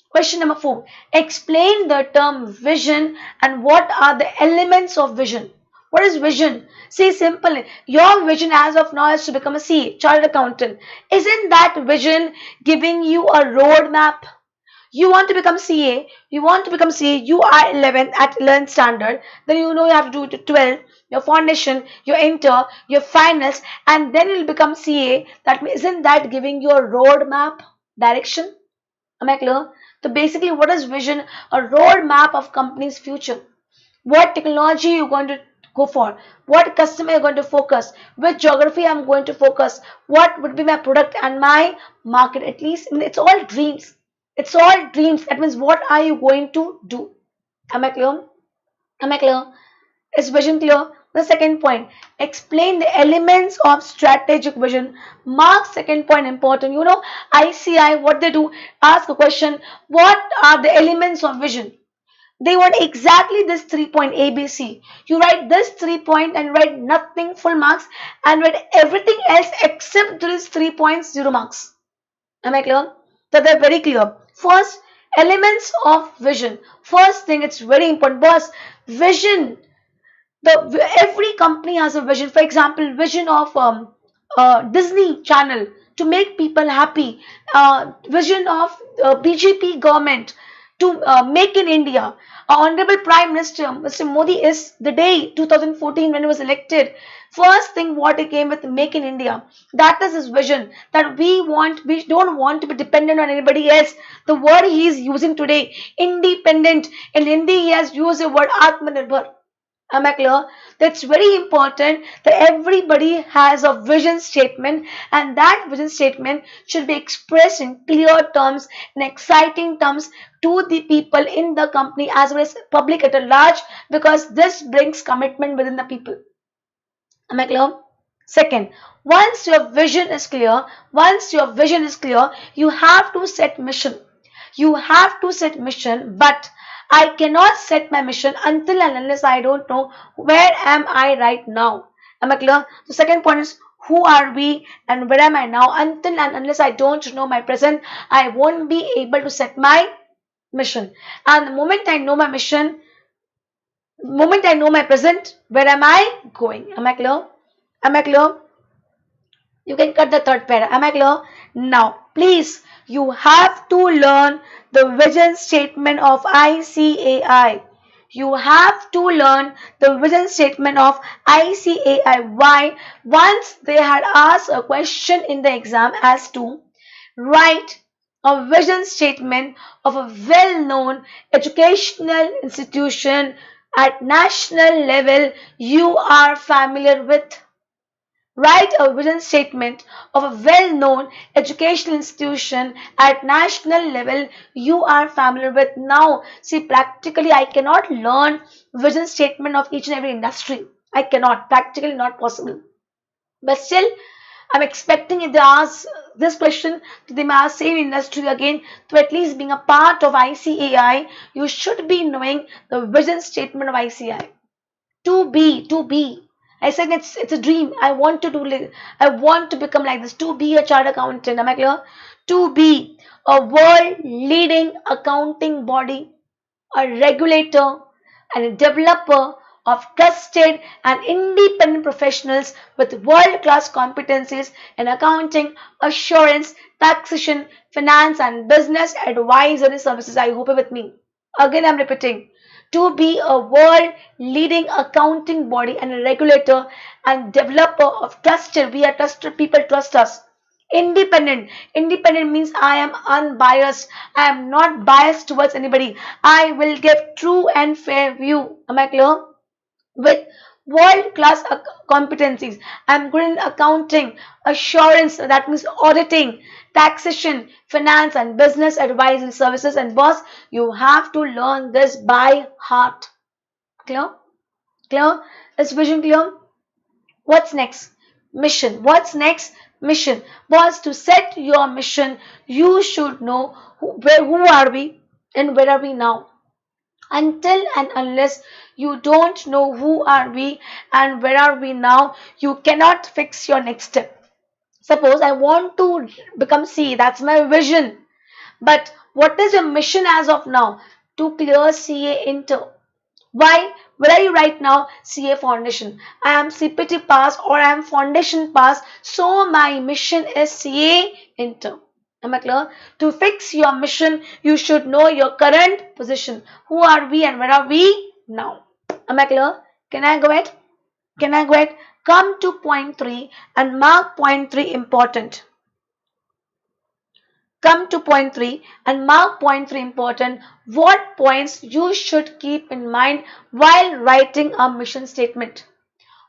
A: Question number 4. Explain the term vision and what are the elements of vision. What is vision? See, simple. Your vision as of now is to become a CA, chartered accountant. Isn't that vision giving you a roadmap? You want to become CA, you are 11 at 11th standard, then you know you have to do it to 12, your foundation, your inter, your finals, and then you'll become CA. That means, isn't that giving you a roadmap, direction? Am I clear? So basically, what is vision? A roadmap of company's future. What technology you're going to go for, what customer you're going to focus, which geography I'm going to focus, what would be my product and my market. At least, I mean, it's all dreams. It's all dreams. That means, what are you going to do? Am I clear? Am I clear? Is vision clear? The second point, explain the elements of strategic vision. Mark second point important. You know, ICI, what they do, ask a question, what are the elements of vision? They want exactly this 3-point ABC. You write this 3-point and write nothing full marks and write everything else except these 3 points 0 marks. Am I clear? So they're very clear. First, elements of vision. First thing, it's very important. Boss, vision. Every company has a vision. For example, vision of Disney channel to make people happy. Vision of BJP government to make in India. Honorable Prime Minister Mr. Modi is the day 2014 when he was elected. First thing what he came with, make in India. That is his vision. That we don't want to be dependent on anybody else. The word he is using today, independent. In Hindi he has used the word Atmanirbhar. Am I clear? That's very important that everybody has a vision statement, and that vision statement should be expressed in clear terms, in exciting terms to the people in the company as well as public at a large, because this brings commitment within the people. Am I clear? Second, once your vision is clear, you have to set mission. You have to set mission, but I cannot set my mission until and unless I don't know where am I right now. Am I clear? The second point is who are we and where am I now? Until and unless I don't know my present, I won't be able to set my mission. And the moment I know my mission, moment I know my present, where am I going? Am I clear? Am I clear? You can cut the third para. Am I clear? Now, please, you have to learn the vision statement of ICAI. You have to learn the vision statement of ICAI. Why? Once they had asked a question in the exam as to write a vision statement of a well-known educational institution at national level you are familiar with. Write a vision statement of a well-known educational institution at national level you are familiar with. Now, see, practically I cannot learn vision statement of each and every industry. I cannot, practically not possible. But still, I'm expecting if they ask this question, they may ask same industry again. To at least being a part of ICAI, you should be knowing the vision statement of ICAI. To be. I said it's a dream. I want to do. I want to become like this. To be a chartered accountant. Am I clear? To be a world leading accounting body, a regulator, and a developer of trusted and independent professionals with world-class competencies in accounting, assurance, taxation, finance, and business advisory services. I hope you're with me. Again, I'm repeating. To be a world leading accounting body and a regulator and developer of trusted, we are trusted, people trust us. Independent means I am unbiased. I am not biased towards anybody. I will give true and fair view. Am I clear? With world class competencies. I'm good in accounting, assurance, that means auditing, taxation, finance, and business advisory services. And boss, you have to learn this by heart. Clear? Clear? Is vision clear? What's next? Mission. What's next? Mission. Boss, to set your mission, you should know who are we and where are we now. Until and unless you don't know who are we and where are we now, you cannot fix your next step. Suppose I want to become CA, that's my vision. But what is your mission as of now? To clear CA inter. Why? Where are you right now? CA Foundation. I am CPT pass or I am Foundation pass. So my mission is CA Inter. Am I clear? To fix your mission, you should know your current position. Who are we and where are we now? Am I clear? Can I go ahead? Can I go ahead? Come to point 3 and mark point 3 important. Come to point 3 and mark point 3 important. What points you should keep in mind while writing a mission statement?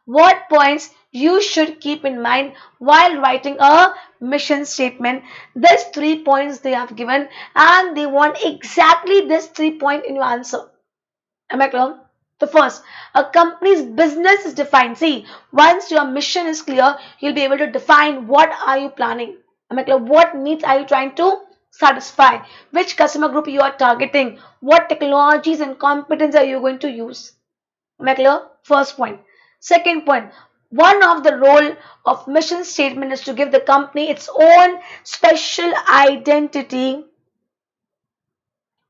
A: What points you should keep in mind while writing a mission statement? These 3 points they have given and they want exactly this 3 point in your answer. Am I clear? The first, a company's business is defined. See, once your mission is clear, you'll be able to define what are you planning. Am I clear? What needs are you trying to satisfy? Which customer group you are targeting? What technologies and competence are you going to use? Am I clear? First point. Second point, one of the role of mission statement is to give the company its own special identity,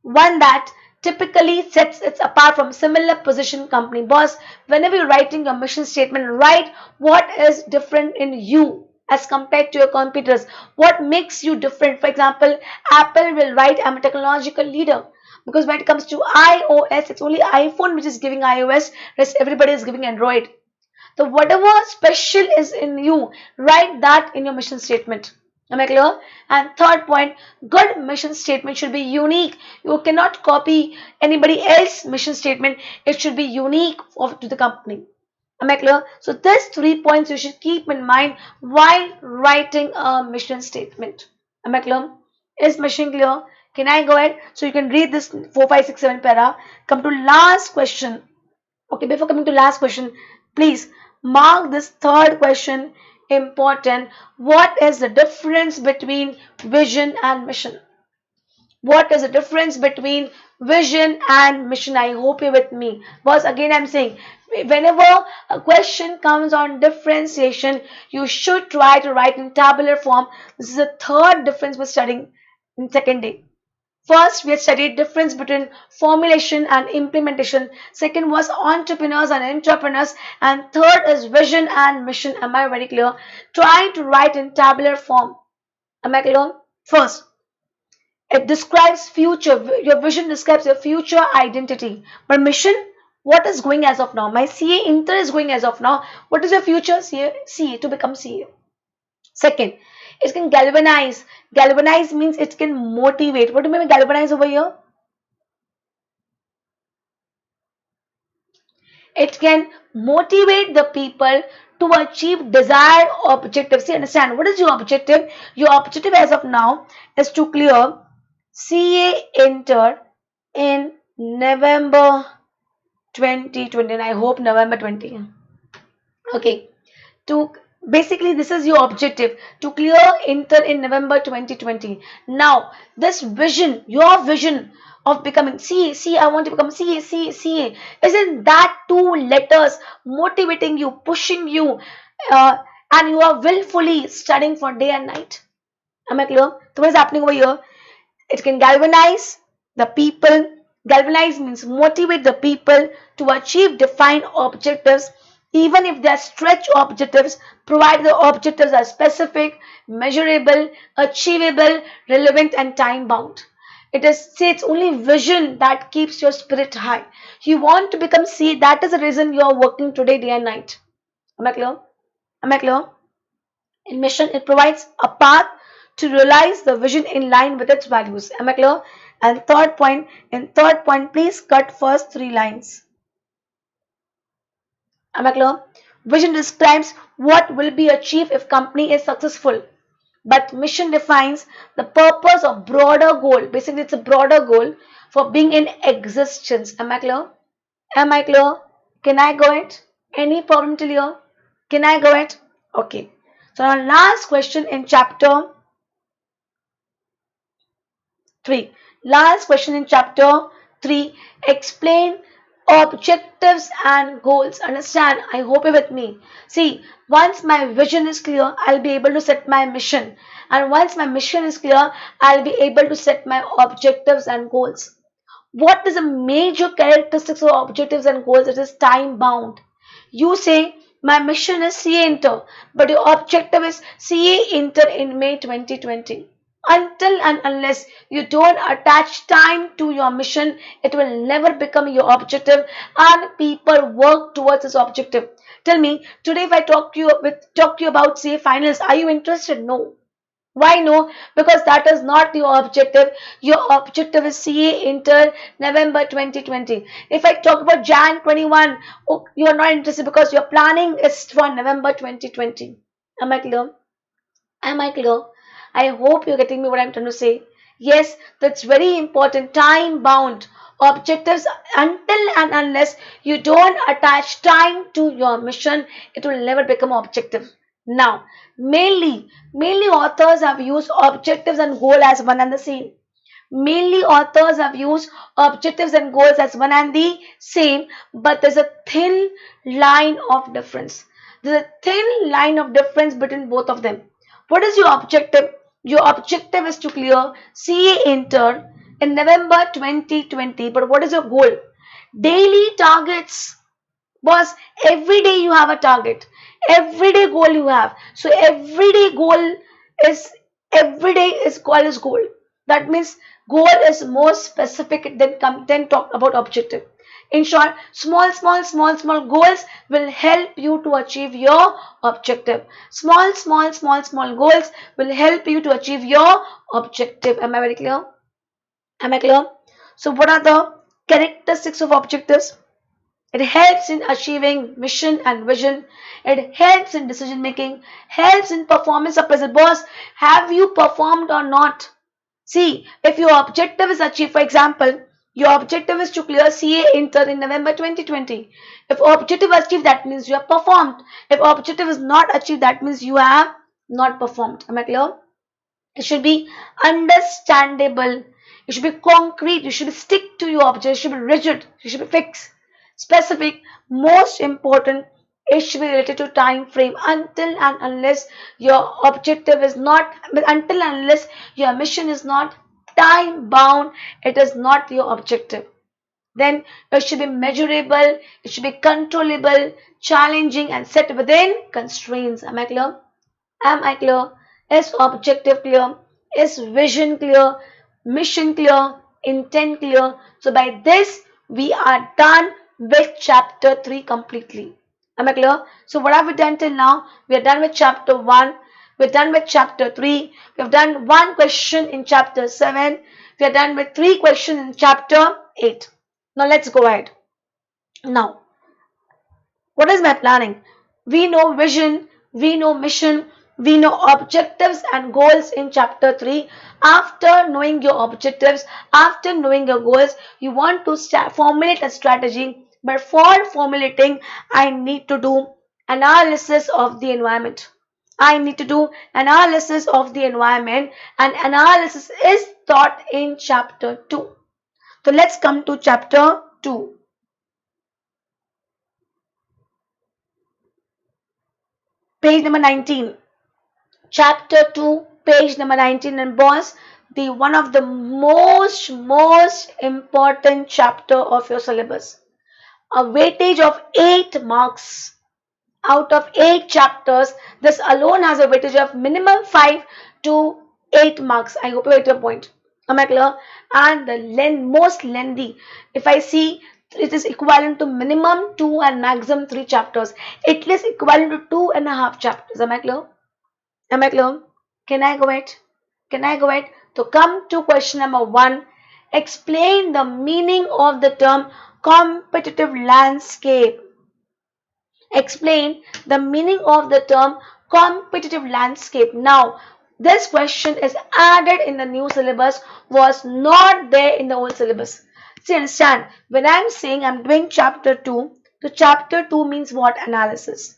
A: one that typically sets it apart from similar position company. Boss, whenever you're writing your mission statement, write what is different in you as compared to your competitors. What makes you different? For example, Apple will write, I'm a technological leader. Because when it comes to iOS, it's only iPhone which is giving iOS, rest everybody is giving Android. So whatever special is in you, write that in your mission statement. Am I clear? And third point, good mission statement should be unique. You cannot copy anybody else's mission statement. It should be unique to the company. Am I clear? So these 3 points you should keep in mind while writing a mission statement. Am I clear? Is mission clear? Can I go ahead? So you can read this 4, 5, 6, 7 para. Come to last question. Okay, before coming to last question, please mark this third question important. What is the difference between vision and mission? What is the difference between vision and mission? I hope you're with me. Because again, I'm saying Whenever a question comes on differentiation, you should try to write in tabular form. This is the third difference we're studying in second day. First, we had studied difference between formulation and implementation. Second was entrepreneurs and entrepreneurs. And third is vision and mission. Am I very clear? Try to write in tabular form. Am I clear? First, it describes future. Your vision describes your future identity. But mission, what is going as of now? My CA Inter is going as of now. What is your future? CA to become CA. Second, it can galvanize. Galvanize means it can motivate. What do you mean by galvanize over here? It can motivate the people to achieve desired objectives. See, understand, what is your objective? Your objective as of now is to clear CA Inter in November 2020. And I hope November 20. Okay. To basically, this is your objective, to clear Inter in November 2020. Now, this vision, your vision of becoming CA, I want to become CA, isn't that two letters motivating you, pushing you, and you are willfully studying for day and night? Am I clear? So what is happening over here? It can galvanize the people. Galvanize means motivate the people to achieve defined objectives, even if they are stretch objectives, provided the objectives are specific, measurable, achievable, relevant, and time bound. It's only vision that keeps your spirit high. You want to become C, that is the reason you are working today, day and night. Am I clear? Am I clear? In mission, it provides a path to realize the vision in line with its values. Am I clear? And in third point, please cut first 3 lines. Am I clear? Vision describes what will be achieved if company is successful. But mission defines the purpose of broader goal. Basically, it's a broader goal for being in existence. Am I clear? Am I clear? Can I go it? Any problem till here? Can I go it? Okay. So our last question in chapter 3. Last question in chapter 3. Explain objectives and goals. Understand? I hope you're with me. See, once my vision is clear, I'll be able to set my mission. And once my mission is clear, I'll be able to set my objectives and goals. What is the major characteristics of objectives and goals? It is time bound. You say, my mission is CA Inter, but your objective is CA Inter in May 2020. Until and unless you don't attach time to your mission, it will never become your objective, and people work towards this objective. Tell me, today if I talk to you about CA finals, are you interested? No. Why no? Because that is not your objective. Your objective is CA Inter November 2020. If I talk about Jan 21, oh, you are not interested because your planning is for November 2020. Am I clear? Am I clear? I hope you're getting me what I'm trying to say. Yes, that's very important. Time bound objectives. Until and unless you don't attach time to your mission, it will never become objective. Now, mainly authors have used objectives and goal as one and the same. Mainly authors have used objectives and goals as one and the same, but there's a thin line of difference. There's a thin line of difference between both of them. What is your objective? Your objective is to clear CA Inter in November 2020. But what is your goal? Daily targets. Boss, every day you have a target. Every day goal you have. So every day is goal. That means goal is more specific than talk about objective. In short, small goals will help you to achieve your objective. Small goals will help you to achieve your objective. Am I very clear? Am I clear? So what are the characteristics of objectives? It helps in achieving mission and vision. It helps in decision making, helps in performance appraisal. Boss, have you performed or not? See, if your objective is achieved, for example, your objective is to clear CA Inter in November 2020. If objective is achieved, that means you have performed. If objective is not achieved, that means you have not performed. Am I clear? It should be understandable. It should be concrete. You should stick to your objective. It should be rigid. You should be fixed. specific, most important. It should be related to time frame. Until and unless your objective is not, until and unless your mission is not time bound, it is not your objective. Then it should be measurable, it should be controllable, challenging, and set within constraints. Am I clear? Am I clear? Is objective clear? Is vision clear? Mission clear? Intent clear? So by this, we are done with chapter 3 completely. Am I clear? So what have we done till now? We are done with chapter 1. We're done with chapter 3. We have done one question in chapter 7. We are done with 3 questions in chapter 8. Now let's go ahead. Now, what is my planning? We know vision, we know mission, we know objectives and goals in chapter 3. After knowing your objectives, after knowing your goals, you want to formulate a strategy. But for formulating, I need to do analysis of the environment. I need to do analysis of the environment, and analysis is taught in chapter 2. So let's come to chapter 2. Page number 19. Chapter 2, page number 19, and boss, the one of the most important chapter of your syllabus. A weightage of 8 marks. Out of 8 chapters, this alone has a weightage of minimum 5 to 8 marks. I hope you get your point. Am I clear? And the most lengthy, if I see, it is equivalent to minimum 2 and maximum 3 chapters. At least equivalent to 2.5 chapters. Am I clear? Am I clear? Can I go ahead? Can I go ahead? So come to question number 1. Explain the meaning of the term competitive landscape. Explain the meaning of the term competitive landscape. Now, this question is added in the new syllabus, was not there in the old syllabus. See, understand, when I'm saying I'm doing chapter 2, so chapter 2 means what? Analysis.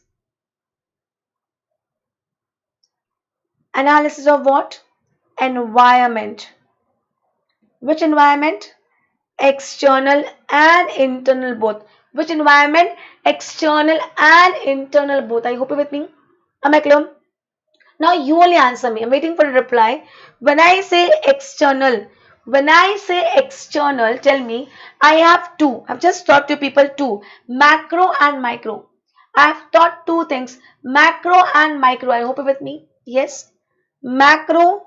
A: Analysis of what? Environment. Which environment? External and internal both. Which environment? External and internal both. I hope you're with me. Am I clear? Now you only answer me. I'm waiting for a reply. When I say external, tell me, I have two. I've just taught you people two, macro and micro. I've taught two things, macro and micro. I hope you're with me. Yes, macro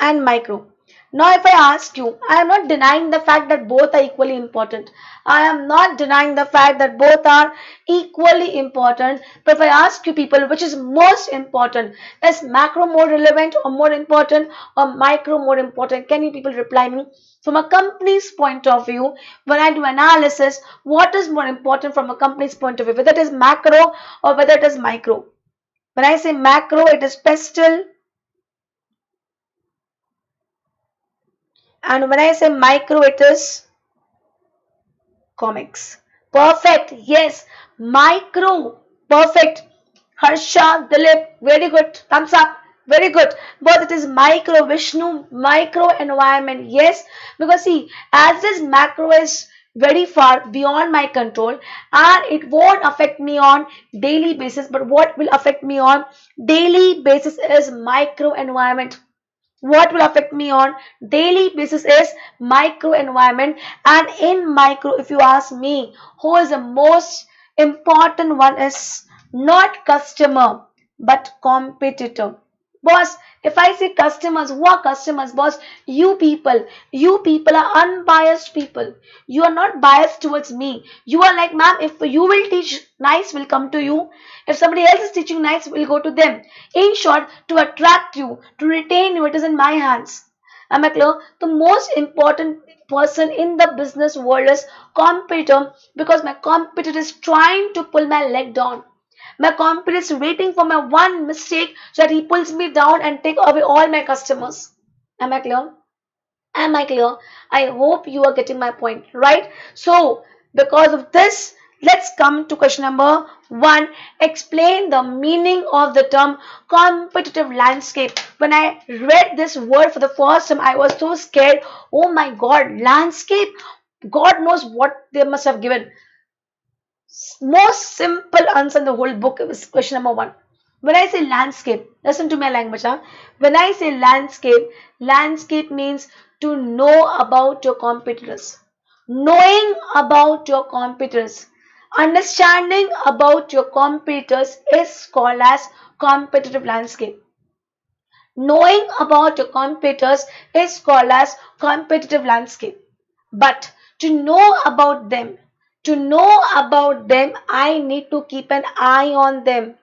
A: and micro. Now if I ask you, I am not denying the fact that both are equally important. I am not denying the fact that both are equally important. But if I ask you people which is most important, is macro more relevant or more important, or micro more important? Can you people reply me? From a company's point of view, when I do analysis, what is more important from a company's point of view? Whether it is macro or whether it is micro. When I say macro, it is pestle. And when I say micro, it is comics. Perfect. Yes. Micro. Perfect. Harsha, Dilip, very good. Thumbs up. Very good. But it is micro. Vishnu, micro environment. Yes. Because see, as this macro is very far beyond my control and it won't affect me on daily basis, but what will affect me on daily basis is micro environment. What will affect me on daily basis is micro environment. And in micro, if you ask me, who is the most important one is not customer but competitor. Boss, if I say customers, who are customers? Boss, you people are unbiased people. You are not biased towards me. You are like, ma'am, if you will teach nice, will come to you. If somebody else is teaching nice, will go to them. In short, to attract you, to retain you, it is in my hands. Am I clear? The most important person in the business world is competitor, because my competitor is trying to pull my leg down. My competitor is waiting for my one mistake so that he pulls me down and take away all my customers. Am I clear? Am I clear? I hope you are getting my point, right? So, because of this, Let's come to question number 1. Explain the meaning of the term competitive landscape. When I read this word for the first time, I was so scared. Oh my God, landscape. God knows what they must have given. Most simple answer in the whole book is question number 1. When I say landscape, listen to my language. Huh? When I say landscape, landscape means to know about your competitors. Knowing about your competitors. Understanding about your competitors is called as competitive landscape. Knowing about your competitors is called as competitive landscape. But to know about them, I need to keep an eye on them.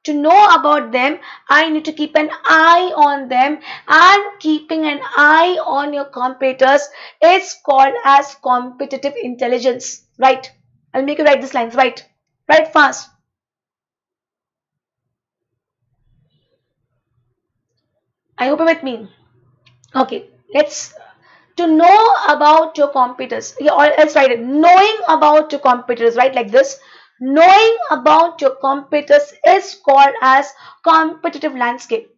A: To know about them, I need to keep an eye on them, and keeping an eye on your competitors is called as competitive intelligence. Right? I'll make you write these lines. Right? Write fast. I hope you're with me. Okay, let's to know about your competitors. Yeah, or else write it. Knowing about your competitors, right? Like this. Knowing about your competitors is called as competitive landscape.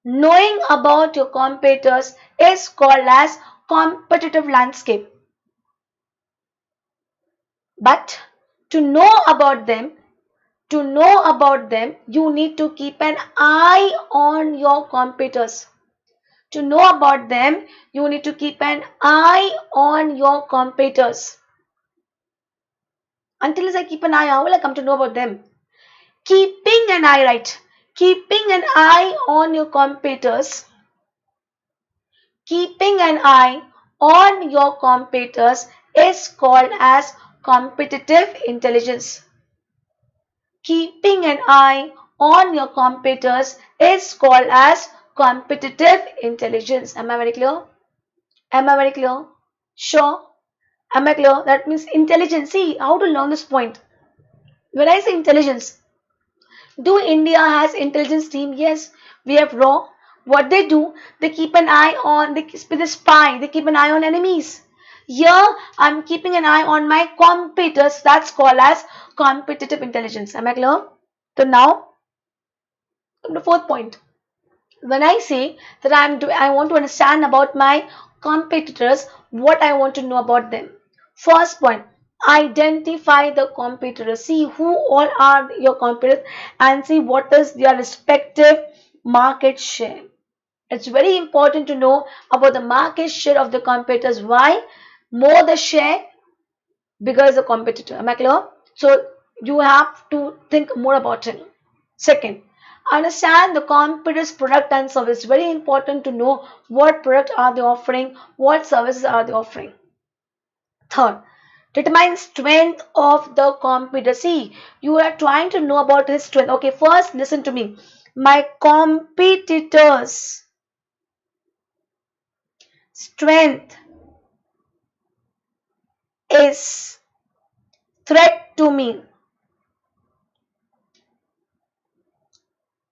A: Knowing about your competitors is called as competitive landscape. But to know about them, you need to keep an eye on your competitors. To know about them, you need to keep an eye on your competitors. Until as I keep an eye, how will I come to know about them? Keeping an eye, right? Keeping an eye on your competitors. Keeping an eye on your competitors is called as competitive intelligence. Keeping an eye on your competitors is called as competitive intelligence. Am I very clear? Am I very clear? Sure. Am I clear? That means intelligence. See how to learn this point. When I say intelligence, do India has intelligence team? Yes, we have raw. What they do, they keep an eye on, they spy, they keep an eye on enemies. Here, I'm keeping an eye on my competitors. That's called as competitive intelligence. Am I clear? So now, the fourth point. When I say that I want to understand about my competitors, what I want to know about them. First point, identify the competitors. See who all are your competitors and see what is their respective market share. It's very important to know about the market share of the competitors. Why? More the share, bigger is the competitor. Am I clear? So you have to think more about him. Second, understand the competitor's product and service. Very important to know what product are they offering, what services are they offering. Third, determine strength of the competitor. See, you are trying to know about his strength. Okay, first listen to me. My competitor's strength is threat to me.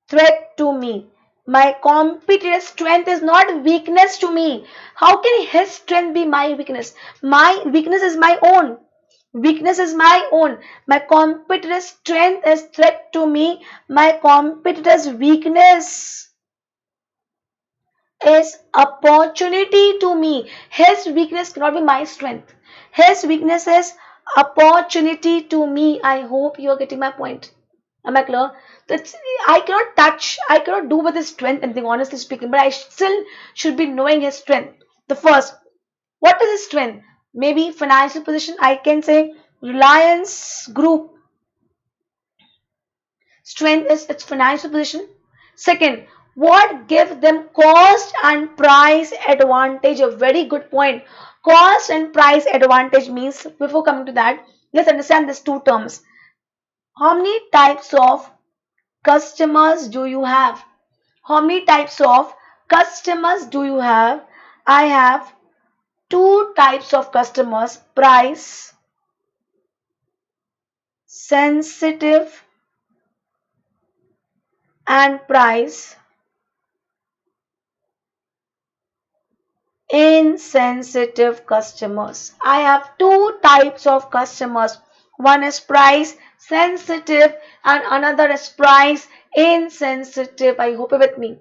A: Threat to me. My competitor's strength is not weakness to me. How can his strength be my weakness? My weakness is my own. Weakness is my own. My competitor's strength is threat to me. My competitor's weakness is opportunity to me. His weakness cannot be my strength. His weakness is opportunity to me. I hope you are getting my point. Am I clear? That's, I cannot touch, I cannot do with his strength anything, honestly speaking, but I still should be knowing his strength. The first, what is his strength? Maybe financial position. I can say Reliance Group strength is its financial position. Second, what gives them cost and price advantage? A very good point. Cost and price advantage means, before coming to that, let's understand these two terms. How many types of customers do you have? How many types of customers do you have? I have two types of customers: price sensitive and price insensitive customers. I have two types of customers. One is price sensitive and another is price insensitive. I hope you're with me.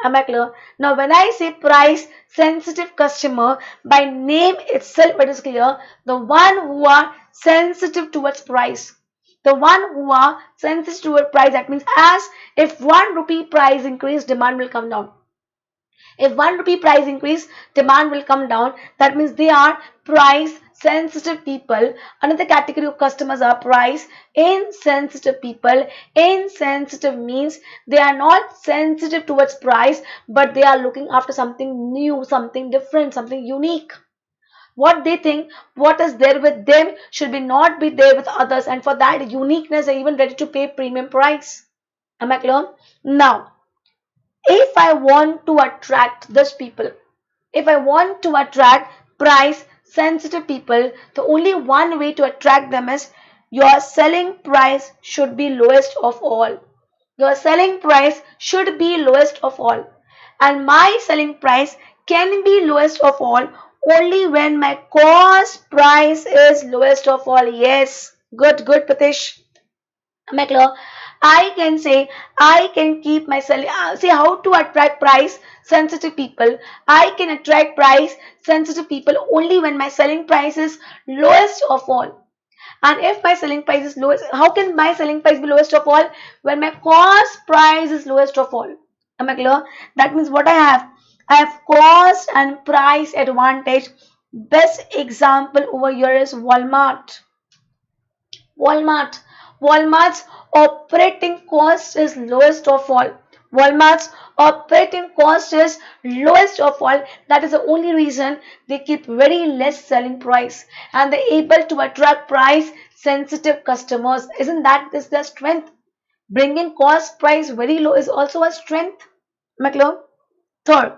A: Am I clear? Now, when I say price sensitive customer, by name itself it is clear. The one who are sensitive towards price. The one who are sensitive towards price, that means as if 1 rupee price increase, demand will come down. If 1 rupee price increase, demand will come down. That means they are price sensitive people. Another category of customers are price insensitive people. Insensitive means they are not sensitive towards price, but they are looking after something new, something different, something unique. What they think, what is there with them should be not be there with others, and for that uniqueness they are even ready to pay premium price. Am I clear? Now, if I want to attract those people, if I want to attract price sensitive people, the only one way to attract them is your selling price should be lowest of all. Your selling price should be lowest of all. And my selling price can be lowest of all only when my cost price is lowest of all. Yes, good, Pratish. Mackler, I can say I can keep my selling. See how to attract price sensitive people. I can attract price sensitive people only when my selling price is lowest of all. And if my selling price is lowest, how can my selling price be lowest of all? When my cost price is lowest of all. Am I clear? That means what I have? I have cost and price advantage. Best example over here is Walmart. Walmart. Walmart's operating cost is lowest of all. Walmart's operating cost is lowest of all. That is the only reason they keep very less selling price and they're able to attract price sensitive customers. Isn't that is their strength? Bringing cost price very low is also a strength. Am I clear? Third,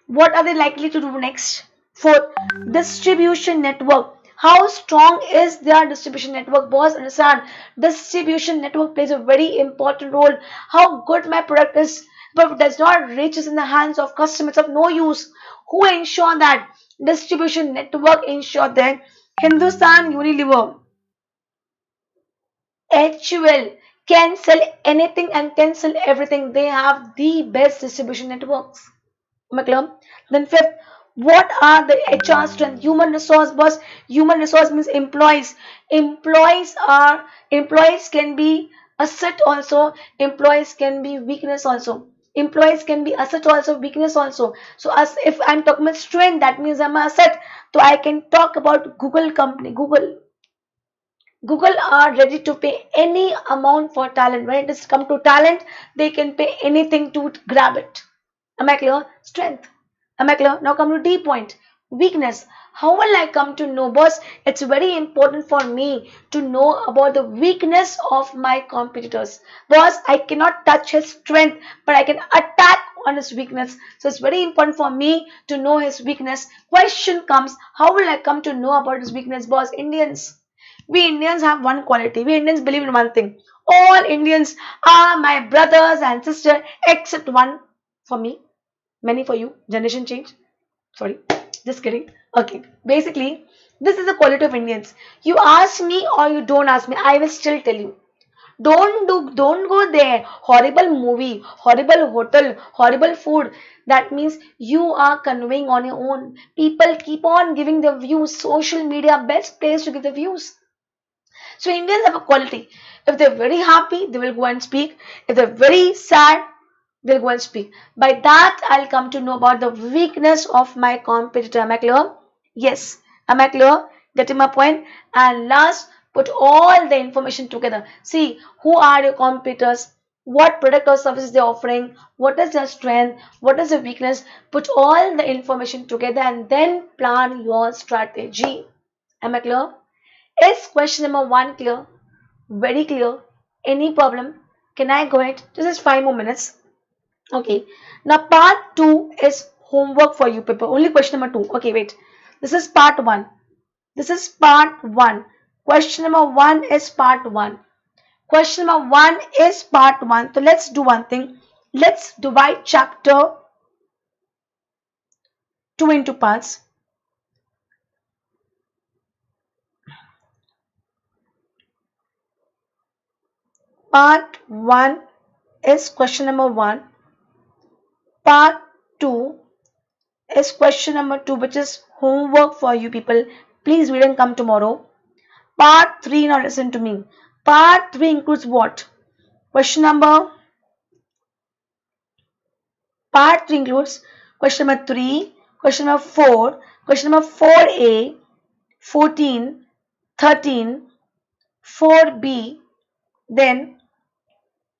A: what are they likely to do next? Fourth, distribution network. How strong is their distribution network? Boss, understand, distribution network plays a very important role. How good my product is, but does not reaches in the hands of customers of no use. Who ensure that? Distribution network ensure that Hindustan Unilever, HUL can sell anything and can sell everything. They have the best distribution networks. Maclum. Then fifth, what are the HR strength? Human resource, boss. Human resource means employees. Employees can be asset also. Employees can be weakness also. Employees can be asset also, weakness also. So as if I'm talking about strength, that means I'm an asset. So I can talk about Google company. Google are ready to pay any amount for talent. When it is come to talent, they can pay anything to grab it. Am I clear? Strength. Am I clear? Now come to D point. Weakness. How will I come to know, boss? It's very important for me to know about the weakness of my competitors. Boss, I cannot touch his strength, but I can attack on his weakness. So it's very important for me to know his weakness. Question comes, how will I come to know about his weakness, boss? Indians. We Indians have one quality. We Indians believe in one thing. All Indians are my brothers and sisters except one for me. Many for you. Generation change. Sorry. Just kidding. Okay. Basically, this is the quality of Indians. You ask me or you don't ask me, I will still tell you. Don't go there. Horrible movie, horrible hotel, horrible food. That means you are conveying on your own. People keep on giving the views. Social media, best place to give the views. So Indians have a quality. If they're very happy, they will go and speak. If they're very sad, they'll go and speak. By that, I'll come to know about the weakness of my competitor. Am I clear? Yes. Am I clear? Getting my point? And last, put all the information together. See, who are your competitors? What product or services they're offering? What is their strength? What is their weakness? Put all the information together and then plan your strategy. Am I clear? Is question number one clear? Very clear. Any problem? Can I go ahead? This is 5 more minutes. Okay. Now part 2 is homework for you people. Only question number 2. Okay, wait. This is part 1. This is part 1. Question number 1 is part 1. Question number 1 is part 1. So let's do one thing. Let's divide chapter 2 into parts. Part 1 is question number 1. Part 2 is question number 2, which is homework for you people. Please read and come tomorrow. Part 3, now listen to me. Part 3 includes what? Question number Part 3 includes question number 3, question number 4, question number 4a, 14, 13, 4b, then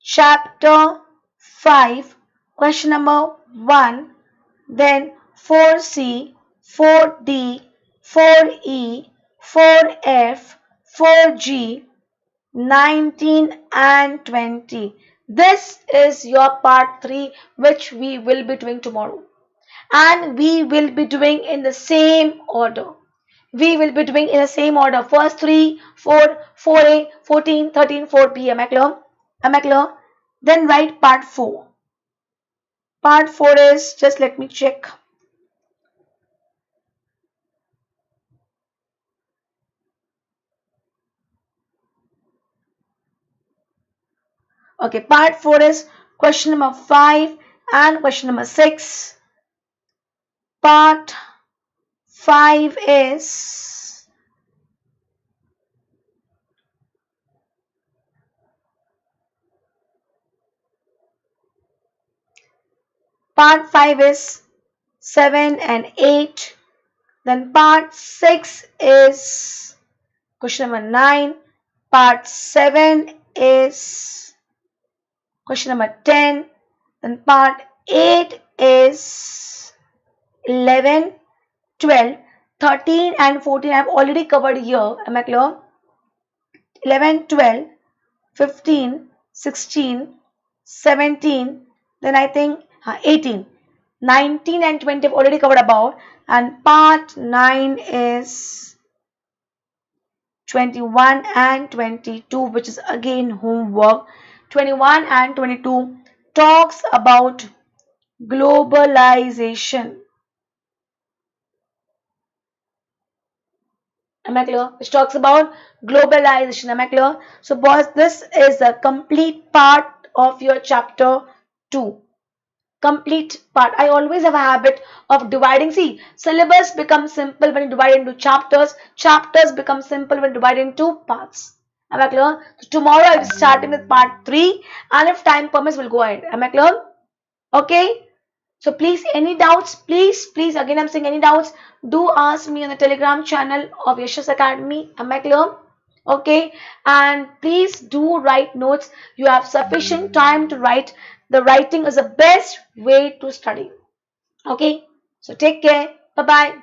A: chapter 5, question number 1, then 4c, 4d, 4e, 4f, 4g, 19 and 20. This is your part 3, which we will be doing tomorrow, and we will be doing in the same order. We will be doing in the same order. First 3, 4, 4a, 14, 13, 4b. Am I clear? Am I clear? Then write part 4. Part 4 is, just let me check. Okay, part 4 is question number 5 and question number 6. Part 5 is Part 5 is 7 and 8. Then part 6 is question number 9. Part 7 is question number 10. Then part 8 is 11, 12, 13 and 14 I have already covered here. Am I clear? 11, 12, 15, 16, 17, then I think 18, 19 and 20 I've already covered above, and part 9 is 21 and 22, which is again homework. 21 and 22 talks about globalization. Am I clear? Which talks about globalization. Am I clear? So boys, this is a complete part of your chapter 2. Complete part. I always have a habit of dividing. See, syllabus becomes simple when you divide into chapters. Chapters become simple when divided into parts. Am I clear? So tomorrow I'll be starting with part 3, and if time permits, we'll go ahead. Am I clear? Okay. So please, any doubts, please, again I'm saying any doubts, do ask me on the Telegram channel of Yashas Academy. Am I clear? Okay. And please do write notes. You have sufficient time to write. The writing is the best way to study. Okay. So take care. Bye-bye.